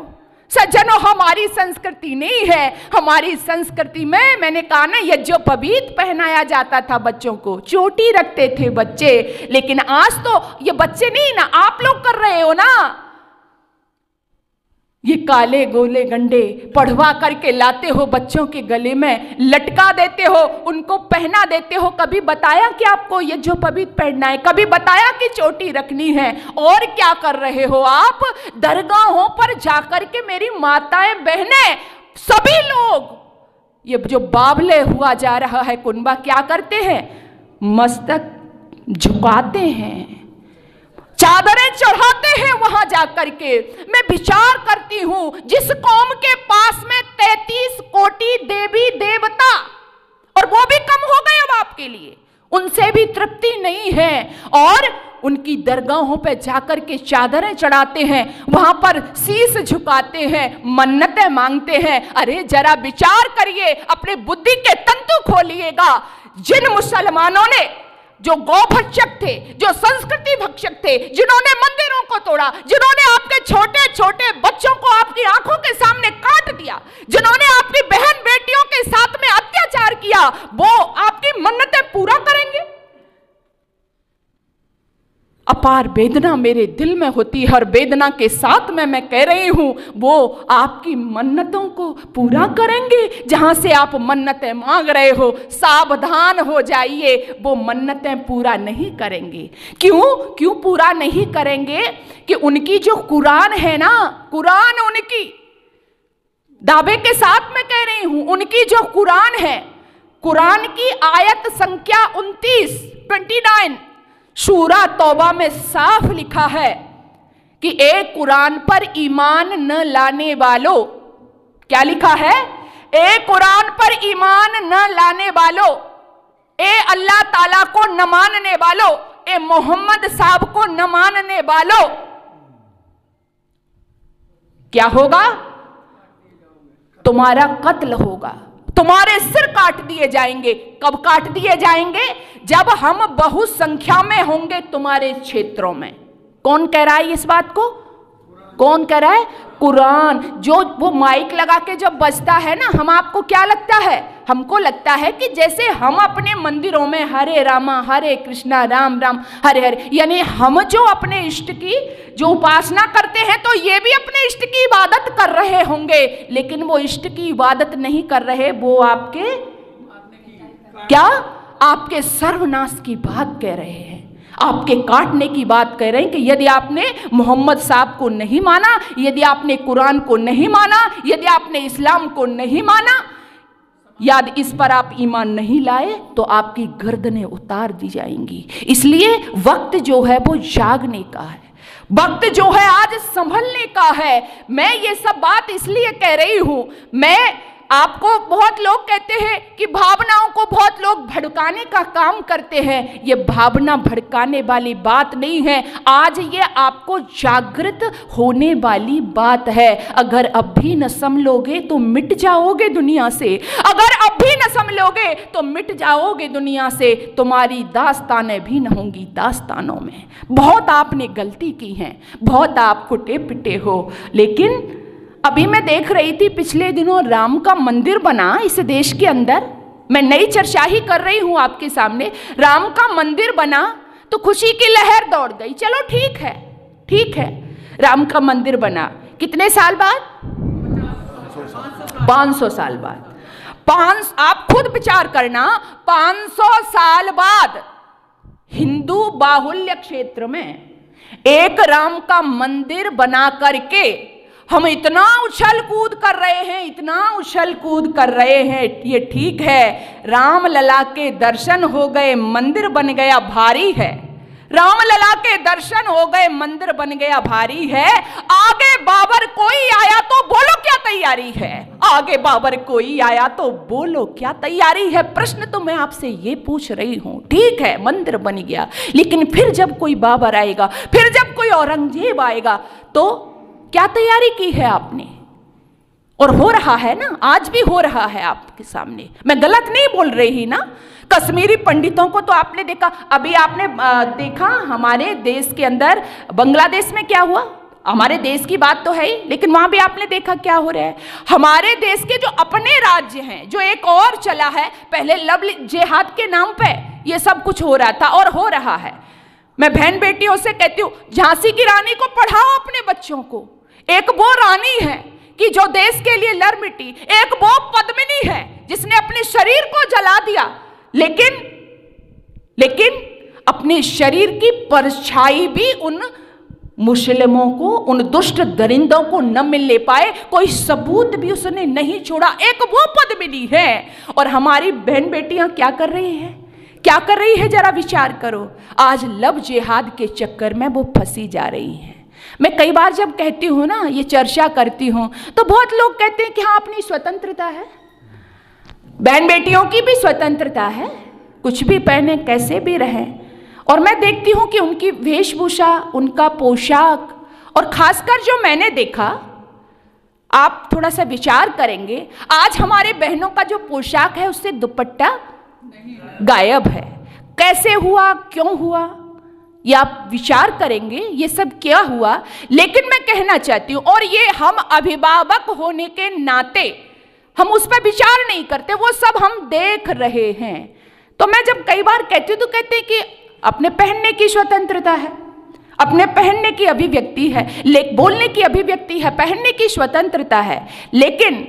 सज्जनों, हमारी संस्कृति नहीं है। हमारी संस्कृति में मैंने कहा ना, यज्ञोपवीत पहनाया जाता था बच्चों को, चोटी रखते थे बच्चे। लेकिन आज तो ये बच्चे नहीं ना, आप लोग कर रहे हो ना, ये काले गोले गंडे पढ़वा करके लाते हो, बच्चों के गले में लटका देते हो, उनको पहना देते हो। कभी बताया कि आपको यज्ञोपवीत पहनना है? कभी बताया कि चोटी रखनी है? और क्या कर रहे हो आप? दरगाहों पर जाकर के मेरी माताएं बहनें सभी लोग, ये जो बावले हुआ जा रहा है कुनबा, क्या करते हैं? मस्तक झुकाते हैं, चादरें चढ़ाते हैं वहां जाकर के। मैं विचार करती हूं, जिस कौम के पास में 33 कोटि देवी देवता, और वो भी कम हो गए अब आपके लिए, उनसे भी तृप्ति नहीं है, और उनकी दरगाहों पे जाकर के चादरें चढ़ाते हैं, वहां पर शीश झुकाते हैं, मन्नतें मांगते हैं। अरे जरा विचार करिए, अपने बुद्धि के तंतु खोलिएगा। जिन मुसलमानों ने, जो गौ भक्षक थे, जो संस्कृति भक्षक थे, जिन्होंने मंदिरों को तोड़ा, जिन्होंने आपके छोटे छोटे बच्चों को आपकी आंखों के सामने काट दिया, जिन्होंने आपकी बहन बेटियों के साथ में अत्याचार किया, वो आपकी मन्नतें पूरा करेंगे? अपार वेदना मेरे दिल में होती है, और वेदना के साथ में मैं कह रही हूं, वो आपकी मन्नतों को पूरा करेंगे। जहां से आप मन्नतें मांग रहे हो, सावधान हो जाइए, वो मन्नतें पूरा नहीं करेंगे। क्यों पूरा नहीं करेंगे? कि उनकी जो कुरान है ना, कुरान उनकी, दावे के साथ मैं कह रही हूं, उनकी जो कुरान है, कुरान की आयत संख्या 29 सूरा तौबा में साफ लिखा है कि ए कुरान पर ईमान न लाने वालों, क्या लिखा है? ए कुरान पर ईमान न लाने वालों, ए अल्लाह ताला को न मानने वालों, ए मोहम्मद साहब को न मानने वालों, क्या होगा? तुम्हारा कत्ल होगा, तुम्हारे सिर काट दिए जाएंगे। कब काट दिए जाएंगे? जब हम बहुसंख्या में होंगे तुम्हारे क्षेत्रों में। कौन कह रहा है इस बात को? कौन कह रहा है? कुरान। जो वो माइक लगा के जब बजता है ना, हम आपको क्या लगता है? हमको लगता है कि जैसे हम अपने मंदिरों में हरे रामा हरे कृष्णा राम राम हरे हरे, यानी हम जो अपने इष्ट की जो उपासना करते हैं, तो ये भी अपने इष्ट की इबादत कर रहे होंगे। लेकिन वो इष्ट की इबादत नहीं कर रहे, वो आपके क्या? आपके सर्वनाश की बात कह रहे हैं, आपके काटने की बात कह रहे हैं। कि यदि आपने मोहम्मद साहब को नहीं माना, यदि आपने कुरान को नहीं माना, यदि आपने इस्लाम को नहीं माना, याद इस पर आप ईमान नहीं लाए, तो आपकी गर्दनें उतार दी जाएंगी। इसलिए वक्त जो है वो जागने का है, वक्त जो है आज संभलने का है। मैं ये सब बात इसलिए कह रही हूं, मैं आपको, बहुत लोग कहते हैं कि भावनाओं को बहुत लोग भड़काने का काम करते हैं। ये भावना भड़काने वाली बात नहीं है, आज ये आपको जागृत होने वाली बात है। अगर अब भी न संभलोगे तो मिट जाओगे दुनिया से, अगर अब भी न संभलोगे तो मिट जाओगे दुनिया से। तुम्हारी दास्तानें भी न होंगी दास्तानों में। बहुत आपने गलती की है, बहुत आप फुटे पिटे हो। लेकिन अभी मैं देख रही थी, पिछले दिनों राम का मंदिर बना इस देश के अंदर। मैं नई चर्चा ही कर रही हूं आपके सामने। राम का मंदिर बना तो खुशी की लहर दौड़ गई। चलो ठीक है, ठीक है, राम का मंदिर बना। कितने साल बाद? 500 साल बाद। आप खुद विचार करना, 500 साल बाद हिंदू बाहुल्य क्षेत्र में एक राम का मंदिर बना करके हम इतना उछल कूद कर रहे हैं, इतना उछल कूद कर रहे हैं। ये ठीक है, राम लला के दर्शन हो गए, मंदिर बन गया भारी है। राम लला के दर्शन हो गए, मंदिर बन गया भारी है। आगे बाबर कोई आया तो बोलो क्या तैयारी है? आगे बाबर कोई आया तो बोलो क्या तैयारी है? प्रश्न तो मैं आपसे ये पूछ रही हूं। ठीक है, मंदिर बन गया, लेकिन फिर जब कोई बाबर आएगा, फिर जब कोई औरंगजेब आएगा, तो क्या तैयारी की है आपने? और हो रहा है ना, आज भी हो रहा है आपके सामने। मैं गलत नहीं बोल रही ना। कश्मीरी पंडितों को तो आपने देखा, अभी आपने देखा हमारे देश के अंदर, बांग्लादेश में क्या हुआ? हमारे देश की बात तो है ही, लेकिन वहां भी आपने देखा क्या हो रहा है। हमारे देश के जो अपने राज्य हैं, जो एक और चला है, पहले लव जिहाद के नाम पे ये सब कुछ हो रहा था और हो रहा है। मैं बहन बेटियों से कहती हूँ, झांसी की रानी को पढ़ाओ अपने बच्चों को। एक वो रानी है कि जो देश के लिए लड़ मिटी, एक वो पद्मिनी है जिसने अपने शरीर को जला दिया, लेकिन अपने शरीर की परछाई भी उन मुस्लिमों को, उन दुष्ट दरिंदों को न मिलने पाए, कोई सबूत भी उसने नहीं छोड़ा। एक वो पद्मिनी है। और हमारी बहन बेटियां क्या कर रही हैं, क्या कर रही है, जरा विचार करो। आज लव जिहाद के चक्कर में वो फंसी जा रही हैं। मैं कई बार जब कहती हूँ ना, ये चर्चा करती हूँ, तो बहुत लोग कहते हैं कि हाँ अपनी स्वतंत्रता है, बहन बेटियों की भी स्वतंत्रता है, कुछ भी पहने कैसे भी रहें। और मैं देखती हूँ कि उनकी वेशभूषा, उनका पोशाक, और खासकर जो मैंने देखा, आप थोड़ा सा विचार करेंगे, आज हमारे बहनों का जो पोशाक है उससे दुपट्टा गायब है। कैसे हुआ, क्यों हुआ, ये आप विचार करेंगे ये सब क्या हुआ। लेकिन मैं कहना चाहती हूँ, और ये हम अभिभावक होने के नाते हम उस पर विचार नहीं करते, वो सब हम देख रहे हैं। तो मैं जब कई बार कहती हूँ तो कहते हैं कि अपने पहनने की स्वतंत्रता है, अपने पहनने की अभिव्यक्ति है, बोलने की अभिव्यक्ति है, पहनने की स्वतंत्रता है। लेकिन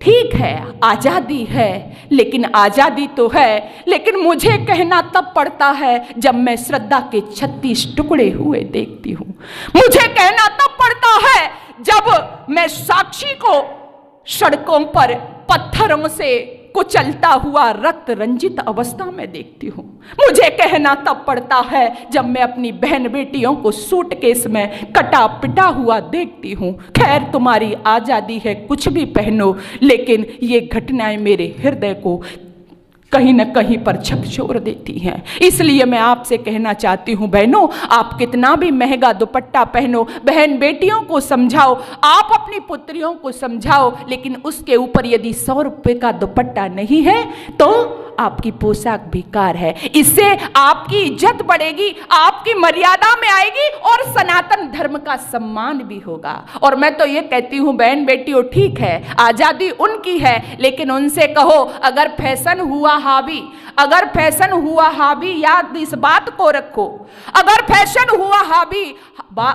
ठीक है, आजादी है, लेकिन आजादी तो है, लेकिन मुझे कहना तब पड़ता है जब मैं श्रद्धा के 36 टुकड़े हुए देखती हूँ। मुझे कहना तब पड़ता है जब मैं साक्षी को सड़कों पर पत्थरों से कुचलता हुआ रक्त रंजित अवस्था में देखती हूँ। मुझे कहना तब पड़ता है जब मैं अपनी बहन बेटियों को सूटकेस में कटा पिटा हुआ देखती हूँ। खैर, तुम्हारी आज़ादी है, कुछ भी पहनो, लेकिन ये घटनाएं मेरे हृदय को कहीं न कहीं पर झकझोर देती हैं। इसलिए मैं आपसे कहना चाहती हूँ, बहनों, आप कितना भी महंगा दुपट्टा पहनो, बहन बेटियों को समझाओ, आप अपनी पुत्रियों को समझाओ, लेकिन उसके ऊपर यदि 100 रुपये का दुपट्टा नहीं है तो आपकी पोशाक बेकार है। इससे आपकी इज्जत बढ़ेगी, आपकी मर्यादा में आएगी और सनातन धर्म का सम्मान भी होगा। और मैं तो ये कहती हूँ, बहन बेटियों, ठीक है, आज़ादी उनकी है, लेकिन उनसे कहो, अगर फैशन हुआ हावी, अगर फैशन हुआ हावी, याद इस बात को रखो, अगर फैशन हुआ हावी,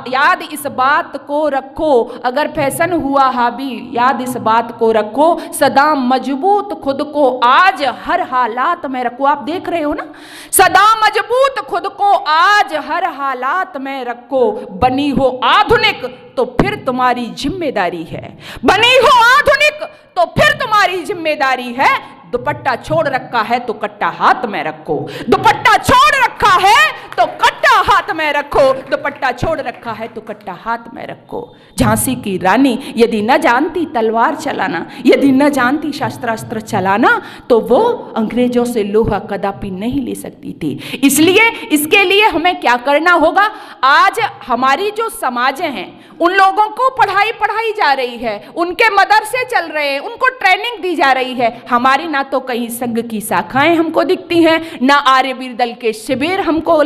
याद इस बात को रखो, अगर फैशन हुआ हावी, याद इस बात को रखो, सदा मजबूत खुद को आज हर हालात में रखो। आप देख रहे हो ना, सदा मजबूत खुद को आज हर हालात में रखो। बनी हो आधुनिक तो फिर तुम्हारी जिम्मेदारी है, बनी हो आधुनिक तो फिर तुम्हारी जिम्मेदारी है। दुपट्टा छोड़ रखा है तो कट्टा हाथ में रखो, दुपट्टा छोड़ रखा है तो कट्टा हाथ में रखो, दुपट्टा छोड़ रखा है तो कट्टा हाथ में रखो। झांसी की रानी यदि न जानती तलवार चलाना, यदि न जानती शस्त्रास्त्र चलाना, तो वो अंग्रेजों से लोहा कदापि नहीं ले सकती थी। इसलिए इसके लिए हमें क्या करना होगा, आज हमारी जो समाजें हैं उन लोगों को पढ़ाई जा रही है, उनके मदरसे चल रहे हैं, उनको ट्रेनिंग दी जा रही है। हमारी ना तो कहीं संघ की शाखाएं हमको दिखती हैं, ना आर्यवीर दल के शिविर हमको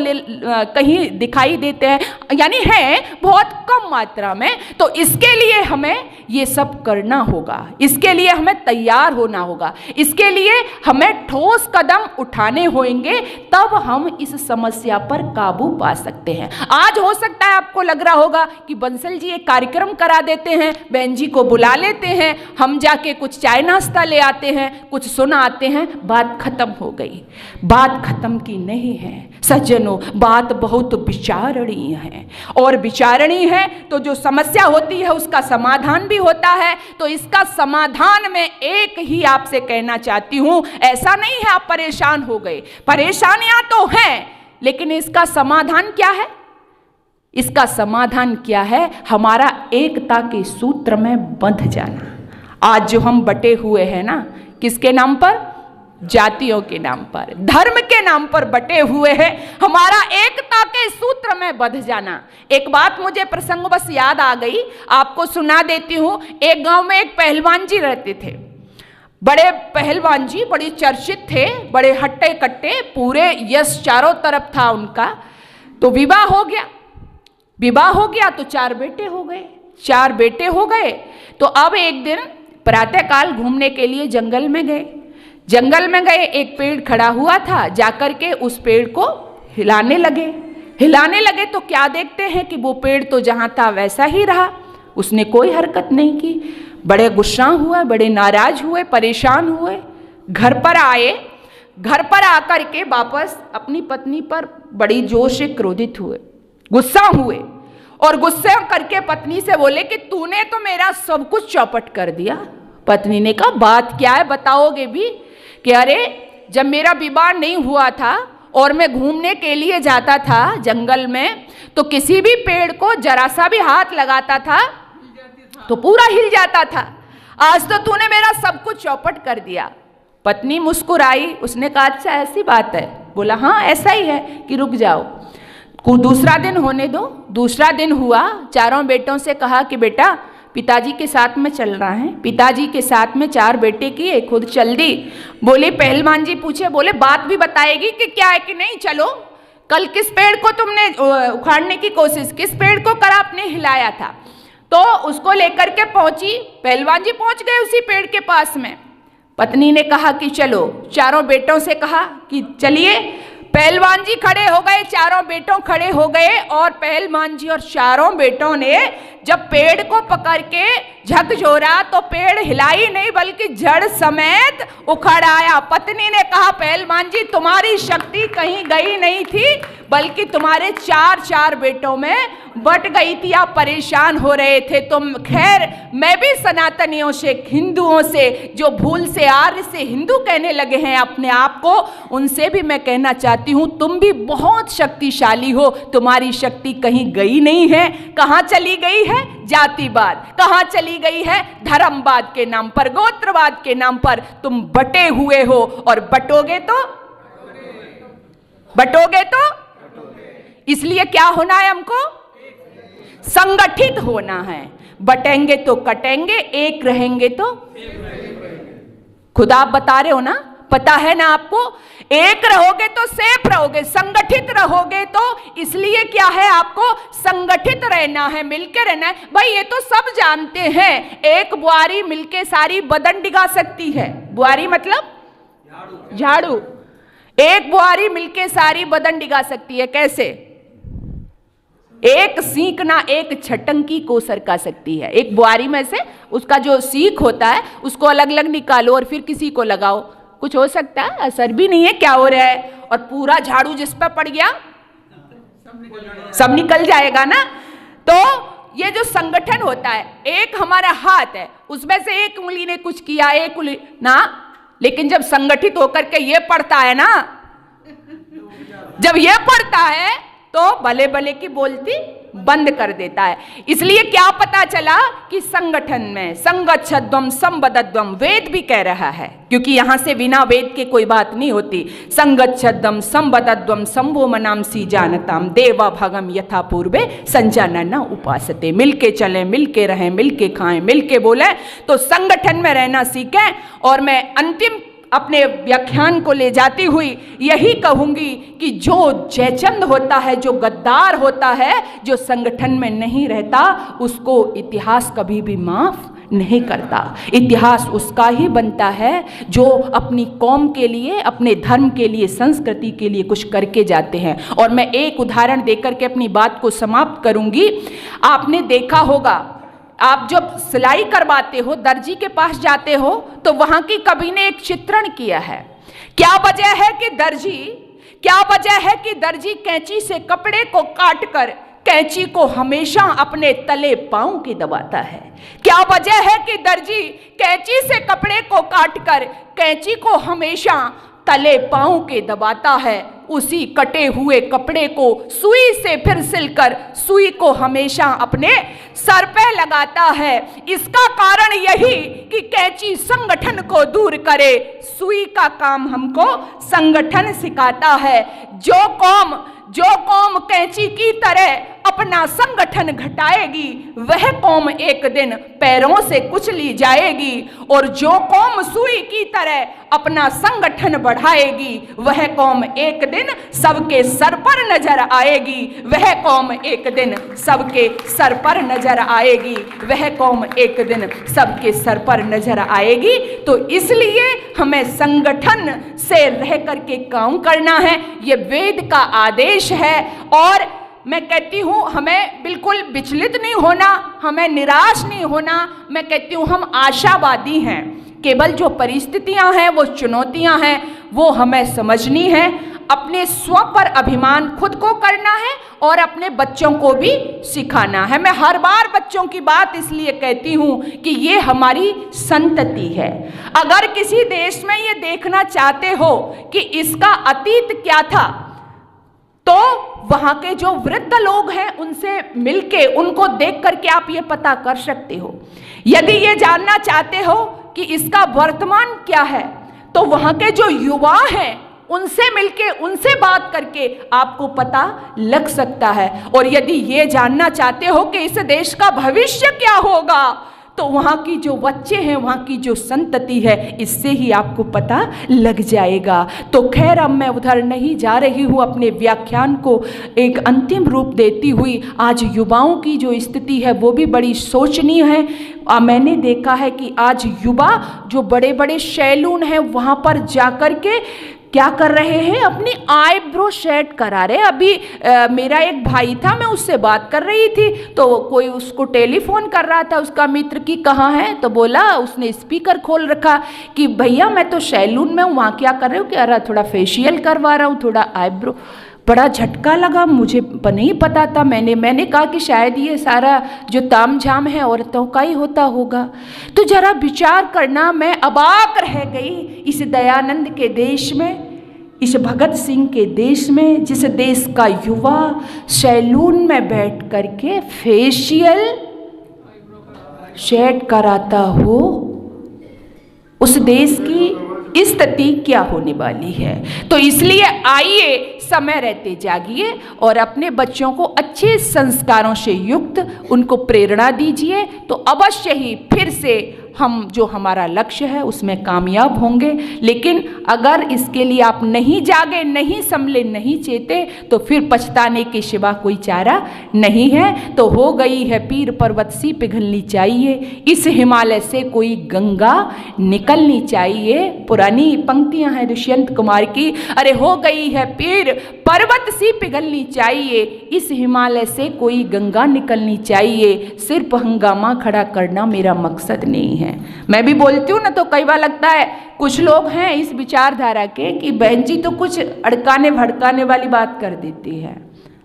कहीं दिखाई देते हैं, यानी हैं बहुत कम मात्रा में। तो इसके लिए हमें ये सब करना होगा, इसके लिए हमें तैयार होना होगा, इसके लिए हमें ठोस कदम उठाने होंगे, तब हम इस समस्या पर काबू पा सकते हैं। आज हो सकता है आपको लग रहा होगा कि बंसल जी एक कार्यक्रम करा देते हैं, बहन जी को बुला लेते हैं, हम जाके कुछ चाय नाश्ता ले आते हैं, कुछ सुना आते हैं, बात खत्म हो गई। बात खत्म की नहीं है सज्जनों, बात बहुत विचारणीय है, और विचारणीय है तो जो समस्या होती है उसका समाधान भी होता है। तो इसका समाधान मैं एक ही आपसे कहना चाहती हूं, ऐसा नहीं है आप परेशान हो गए, परेशानियां तो हैं, लेकिन इसका समाधान क्या है? इसका समाधान क्या है? हमारा एकता के सूत्र में बंध जाना। आज जो हम बटे हुए हैं ना, किसके नाम पर? जातियों के नाम पर, धर्म के नाम पर बटे हुए हैं, हमारा एकता के सूत्र में बंध जाना। एक बात मुझे प्रसंगवश याद आ गई, आपको सुना देती हूँ। एक गांव में एक पहलवान जी रहते थे, बड़े पहलवान जी, बड़े चर्चित थे, बड़े हट्टे कट्टे, पूरे यश चारों तरफ था उनका। तो विवाह हो गया, विवाह हो गया तो 4 बेटे हो गए। 4 बेटे हो गए तो अब एक दिन प्रातःकाल घूमने के लिए जंगल में गए। जंगल में गए, एक पेड़ खड़ा हुआ था, जाकर के उस पेड़ को हिलाने लगे। हिलाने लगे तो क्या देखते हैं कि वो पेड़ तो जहाँ था वैसा ही रहा, उसने कोई हरकत नहीं की। बड़े गुस्सा हुए, बड़े नाराज हुए, परेशान हुए। घर पर आए, घर पर आकर के वापस अपनी पत्नी पर बड़ी जोर से क्रोधित हुए, गुस्सा हुए और गुस्सा करके पत्नी से बोले कि तूने तो मेरा सब कुछ चौपट कर दिया। पत्नी ने कहा बात क्या है, बताओगे भी? कि अरे जब मेरा विवाह नहीं हुआ था और मैं घूमने के लिए जाता था जंगल में तो किसी भी पेड़ को जरा सा भी हाथ लगाता था तो पूरा हिल जाता था। आज तो तूने मेरा सब कुछ चौपट कर दिया। पत्नी मुस्कुराई, उसने कहा अच्छा ऐसी बात है? बोला हाँ ऐसा ही है कि रुक जाओ, दूसरा दिन होने दो। दूसरा दिन हुआ, चारों बेटों से कहा कि बेटा पिताजी के साथ में चल रहा है। पिताजी के साथ में 4 बेटे किए, खुद चल दी। बोले पहलवान जी पूछे, बोले बात भी बताएगी कि क्या है कि नहीं? चलो, कल किस पेड़ को तुमने उखाड़ने की कोशिश, किस पेड़ को कर आपने हिलाया था? तो उसको लेकर के पहुंची, पहलवान जी पहुंच गए उसी पेड़ के पास में। पत्नी ने कहा कि चलो, चारों बेटों से कहा कि चलिए। पहलवान जी खड़े हो गए, चारों बेटों खड़े हो गए और पहलवान जी और चारों बेटों ने जब पेड़ को पकड़ के झकझोरा तो पेड़ हिला ही नहीं बल्कि जड़ समेत उखड़ आया। पत्नी ने कहा पहलवान जी तुम्हारी शक्ति कहीं गई नहीं थी बल्कि तुम्हारे 4 बेटों में बट गई थी, आप परेशान हो रहे थे तुम। खैर मैं भी सनातनियों से, हिंदुओं से, जो भूल से आर्य से हिंदू कहने लगे हैं अपने आप को, उनसे भी मैं कहना चाहती हूँ तुम भी बहुत शक्तिशाली हो, तुम्हारी शक्ति कहीं गई नहीं है। कहाँ चली गई है? जातिवाद। कहाँ चली गई है? धर्मवाद के नाम पर, गोत्रवाद के नाम पर तुम बटे हुए हो और बटोगे तो इसलिए क्या होना है हमको? संगठित होना है। बटेंगे तो कटेंगे, एक रहेंगे तो खुद आप बता रहे हो ना, पता है ना आपको, एक रहोगे तो सेफ रहोगे, संगठित रहोगे तो इसलिए क्या है आपको संगठित रहना है, मिलकर रहना है। भाई ये तो सब जानते हैं, एक बुआरी मिलके सारी बदन डिगा सकती है। बुआरी मतलब झाड़ू। एक बुआरी मिलके सारी बदन डिगा सकती है। कैसे? एक सीख ना एक छटंकी को सरका सकती है। एक बुआरी में से उसका जो सीख होता है उसको अलग अलग निकालो और फिर किसी को लगाओ, कुछ हो सकता है? असर भी नहीं है, क्या हो रहा है? और पूरा झाड़ू जिस पर पड़ गया सब निकल जाएगा ना। तो ये जो संगठन होता है, एक हमारा हाथ है, उसमें से एक उंगली ने कुछ किया, एक उंगली ना, लेकिन जब संगठित होकर के ये पड़ता है ना, जब ये पड़ता है तो भले भले की बोलती बंद कर देता है। इसलिए क्या पता चला कि संगठन में संगच्छध्वम संबद्धध्वम, वेद भी कह रहा है, क्योंकि यहां से बिना वेद के कोई बात नहीं होती। संगच्छध्वम संबद्धध्वम संभो मनांसी जानताम देवा भगम यथा पूर्वे संजानना उपासते। मिलके चले, मिलके रहें, मिलके खाएं, मिलके बोले, तो संगठन में रहना सीखें। और मैं अंतिम अपने व्याख्यान को ले जाती हुई यही कहूंगी कि जो जयचंद होता है, जो गद्दार होता है, जो संगठन में नहीं रहता, उसको इतिहास कभी भी माफ नहीं करता। इतिहास उसका ही बनता है जो अपनी कौम के लिए, अपने धर्म के लिए, संस्कृति के लिए कुछ करके जाते हैं। और मैं एक उदाहरण देकर के अपनी बात को समाप्त करूंगी। आपने देखा होगा, आप जब सिलाई करवाते हो, दर्जी के पास जाते हो, तो वहां की कवि ने एक चित्रण किया है। क्या वजह है कि दर्जी कैंची से कपड़े को काटकर कैंची को हमेशा अपने तले पांव के दबाता है? क्या वजह है कि दर्जी कैंची से कपड़े को काटकर कैंची को हमेशा तले पांव के दबाता है? उसी कटे हुए कपड़े को सुई से फिर सिलकर सुई को हमेशा अपने सर पे लगाता है। इसका कारण यही कि कैंची संगठन को दूर करे, सुई का काम हमको संगठन सिखाता है। जो कौम जो कौम कैंची की तरह अपना संगठन घटाएगी, वह कौम एक दिन पैरों से कुचली जाएगी। और जो कौम सुई की तरह अपना संगठन बढ़ाएगी, वह कौम एक दिन सबके सर पर नजर आएगी। वह कौम एक दिन सबके सर पर नजर आएगी। वह कौम एक दिन सबके सर पर नजर आएगी। तो इसलिए हमें संगठन से रह करके काम करना है, ये वेद का आदेश है। और मैं कहती हूँ हमें बिल्कुल विचलित नहीं होना, हमें निराश नहीं होना। मैं कहती हूँ हम आशावादी हैं। केवल जो परिस्थितियां हैं, वो चुनौतियां हैं, वो हमें समझनी है। अपने स्व पर अभिमान खुद को करना है और अपने बच्चों को भी सिखाना है। मैं हर बार बच्चों की बात इसलिए कहती हूँ कि ये हमारी संतति है। अगर किसी देश में ये देखना चाहते हो कि इसका अतीत क्या था, तो वहां के जो वृद्ध लोग हैं उनसे मिलके, उनको देख करके आप ये पता कर सकते हो। यदि ये जानना चाहते हो कि इसका वर्तमान क्या है, तो वहां के जो युवा हैं उनसे मिलके, उनसे बात करके आपको पता लग सकता है। और यदि ये जानना चाहते हो कि इस देश का भविष्य क्या होगा, तो वहाँ की जो बच्चे हैं, वहाँ की जो संतति है, इससे ही आपको पता लग जाएगा। तो खैर अब मैं उधर नहीं जा रही हूँ। अपने व्याख्यान को एक अंतिम रूप देती हुई, आज युवाओं की जो स्थिति है वो भी बड़ी शोचनीय है। मैंने देखा है कि आज युवा जो बड़े बड़े सैलून हैं वहाँ पर जाकर के क्या कर रहे हैं, अपनी आईब्रो सेट करा रहे। अभी मेरा एक भाई था, मैं उससे बात कर रही थी, तो कोई उसको टेलीफोन कर रहा था, उसका मित्र की कहाँ है, तो बोला, उसने स्पीकर खोल रखा कि भैया मैं तो सैलून में हूँ, वहाँ क्या कर रहे हो? कह रहा थोड़ा फेशियल करवा रहा हूँ, थोड़ा आईब्रो। बड़ा झटका लगा, मुझे नहीं पता था। मैंने कहा कि शायद ये सारा जो तामझाम है औरतों का ही होता होगा। तो जरा विचार करना, मैं अबाक रह गई इस दयानंद के देश में, इस भगत सिंह के देश में, जिस देश का युवा सैलून में बैठ करके फेशियल सेट कराता हो, उस देश की स्थिति क्या होने वाली है। तो इसलिए आइए समय रहते जागिए और अपने बच्चों को अच्छे संस्कारों से युक्त उनको प्रेरणा दीजिए, तो अवश्य ही फिर से हम जो हमारा लक्ष्य है उसमें कामयाब होंगे। लेकिन अगर इसके लिए आप नहीं जागे, नहीं संभले, नहीं चेते, तो फिर पछताने के सिवा कोई चारा नहीं है। तो हो गई है पीर पर्वत सी पिघलनी चाहिए, इस हिमालय से कोई गंगा निकलनी चाहिए। पुरानी पंक्तियां हैं दुष्यंत कुमार की। अरे हो गई है पीर पर्वत सी पिघलनी चाहिए, इस हिमालय से कोई गंगा निकलनी चाहिए। सिर्फ हंगामा खड़ा करना मेरा मकसद नहीं है। मैं भी बोलती हूँ ना, तो कई बार लगता है कुछ लोग हैं इस विचारधारा के कि बहन जी तो कुछ अड़काने भड़काने वाली बात कर देती है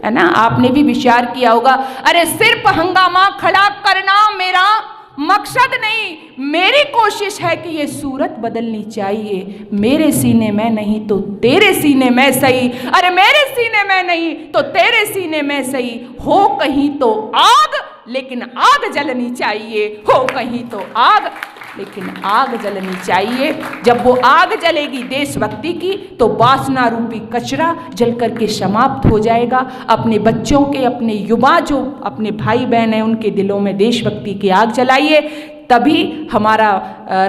ना। आपने भी विचार किया होगा, अरे सिर्फ हंगामा खड़ा करना मेरा मकसद नहीं, मेरी कोशिश है कि ये सूरत बदलनी चाहिए। मेरे सीने में नहीं तो तेरे सीने में सही, अरे मेरे सीने में नहीं तो तेरे सीने में सही। हो कहीं तो आग, लेकिन आग जलनी चाहिए। हो कहीं तो आग, लेकिन आग जलनी चाहिए। जब वो आग जलेगी देशभक्ति की, तो वासना रूपी कचरा जल करके समाप्त हो जाएगा। अपने बच्चों के, अपने युवा जो अपने भाई बहन हैं, उनके दिलों में देशभक्ति की आग जलाइए। तभी हमारा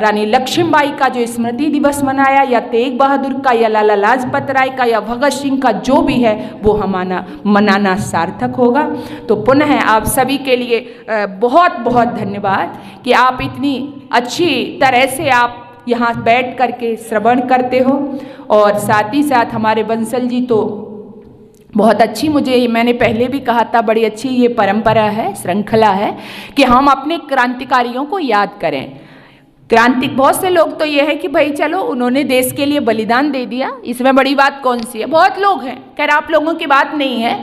रानी लक्ष्मीबाई का जो स्मृति दिवस मनाया, या तेग बहादुर का, या लाला लाजपत राय का, या भगत सिंह का, जो भी है वो हमारा मनाना सार्थक होगा। तो पुनः आप सभी के लिए बहुत बहुत धन्यवाद कि आप इतनी अच्छी तरह से आप यहाँ बैठ करके श्रवण करते हो। और साथ ही साथ हमारे बंसल जी तो बहुत अच्छी, मुझे मैंने पहले भी कहा था, बड़ी अच्छी ये परंपरा है, श्रृंखला है कि हम अपने क्रांतिकारियों को याद करें। क्रांति, बहुत से लोग तो ये है कि भाई चलो उन्होंने देश के लिए बलिदान दे दिया, इसमें बड़ी बात कौन सी है। बहुत लोग हैं, खैर आप लोगों की बात नहीं है,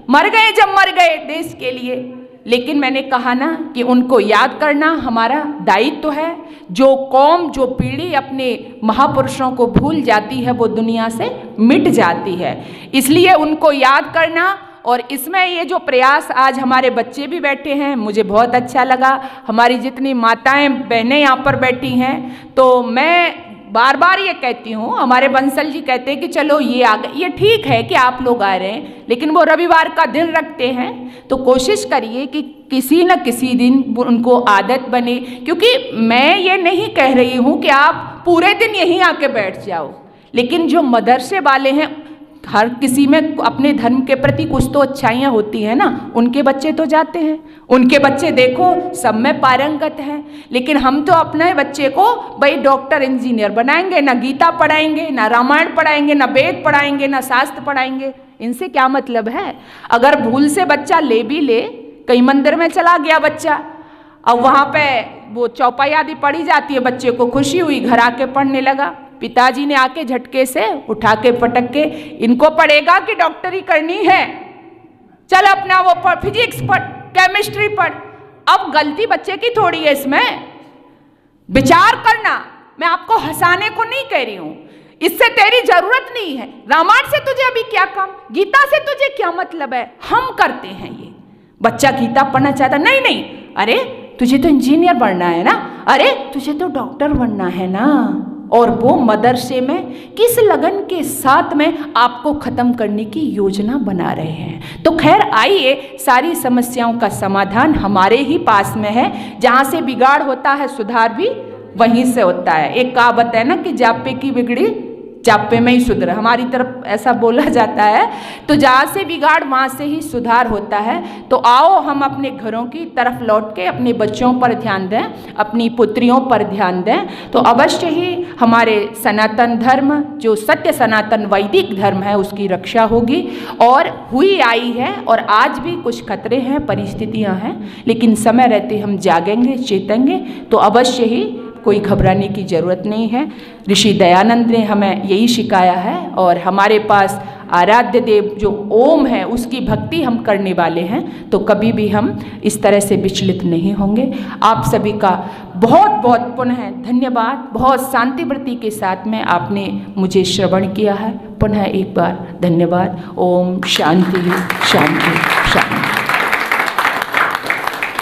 मर गए जब मर गए देश के लिए। लेकिन मैंने कहा ना कि उनको याद करना हमारा दायित्व है। जो कौम, जो पीढ़ी अपने महापुरुषों को भूल जाती है, वो दुनिया से मिट जाती है। इसलिए उनको याद करना, और इसमें ये जो प्रयास, आज हमारे बच्चे भी बैठे हैं, मुझे बहुत अच्छा लगा। हमारी जितनी माताएं बहनें यहाँ पर बैठी हैं, तो मैं बार बार ये कहती हूँ, हमारे बंसल जी कहते हैं कि चलो ये आ गए, ये ठीक है कि आप लोग आ रहे हैं, लेकिन वो रविवार का दिन रखते हैं, तो कोशिश करिए कि किसी न किसी दिन उनको आदत बने। क्योंकि मैं ये नहीं कह रही हूँ कि आप पूरे दिन यहीं आके बैठ जाओ, लेकिन जो मदरसे वाले हैं, हर किसी में अपने धर्म के प्रति कुछ तो अच्छाइयाँ होती हैं ना, उनके बच्चे तो जाते हैं, उनके बच्चे देखो सब में पारंगत हैं। लेकिन हम तो अपने बच्चे को भाई डॉक्टर इंजीनियर बनाएंगे, ना गीता पढ़ाएंगे, ना रामायण पढ़ाएंगे, ना वेद पढ़ाएंगे, ना शास्त्र पढ़ाएंगे। इनसे क्या मतलब है? अगर भूल से बच्चा ले भी ले, कहीं मंदिर में चला गया बच्चा, अब वहाँ पे वो चौपाई आदि पढ़ी जाती है, बच्चे को खुशी हुई, घर आके पढ़ने लगा, पिताजी ने आके झटके से उठा के पटक के, इनको पढ़ेगा कि डॉक्टरी करनी है, चल अपना वो पढ़, फिजिक्स पढ़, केमिस्ट्री पढ़। अब गलती बच्चे की थोड़ी है, इसमें विचार करना। मैं आपको हंसाने को नहीं कह रही हूं, इससे तेरी जरूरत नहीं है। रामायण से तुझे अभी क्या काम, गीता से तुझे क्या मतलब है? हम करते हैं ये। बच्चा गीता पढ़ना चाहता, नहीं नहीं, अरे तुझे तो इंजीनियर बनना है ना, अरे तुझे तो डॉक्टर बनना है ना। और वो मदरसे में किस लगन के साथ में आपको ख़त्म करने की योजना बना रहे हैं। तो खैर आइए, सारी समस्याओं का समाधान हमारे ही पास में है। जहाँ से बिगाड़ होता है सुधार भी वहीं से होता है। एक कहावत है ना कि जापे की बिगड़ी जापे में ही सुधर, हमारी तरफ ऐसा बोला जाता है। तो जहाँ से बिगाड़ वहाँ से ही सुधार होता है। तो आओ हम अपने घरों की तरफ लौट के अपने बच्चों पर ध्यान दें, अपनी पुत्रियों पर ध्यान दें, तो अवश्य ही हमारे सनातन धर्म, जो सत्य सनातन वैदिक धर्म है, उसकी रक्षा होगी। और हुई आई है, और आज भी कुछ खतरे हैं, परिस्थितियाँ हैं, लेकिन समय रहते हम जागेंगे, चेतेंगे, तो अवश्य ही कोई घबराने की ज़रूरत नहीं है। ऋषि दयानंद ने हमें यही सिखाया है, और हमारे पास आराध्य देव जो ओम है उसकी भक्ति हम करने वाले हैं, तो कभी भी हम इस तरह से विचलित नहीं होंगे। आप सभी का बहुत बहुत पुनः धन्यवाद। बहुत शांति वृत्ति के साथ में आपने मुझे श्रवण किया है, पुनः एक बार धन्यवाद। ओम शांति शांति शांति।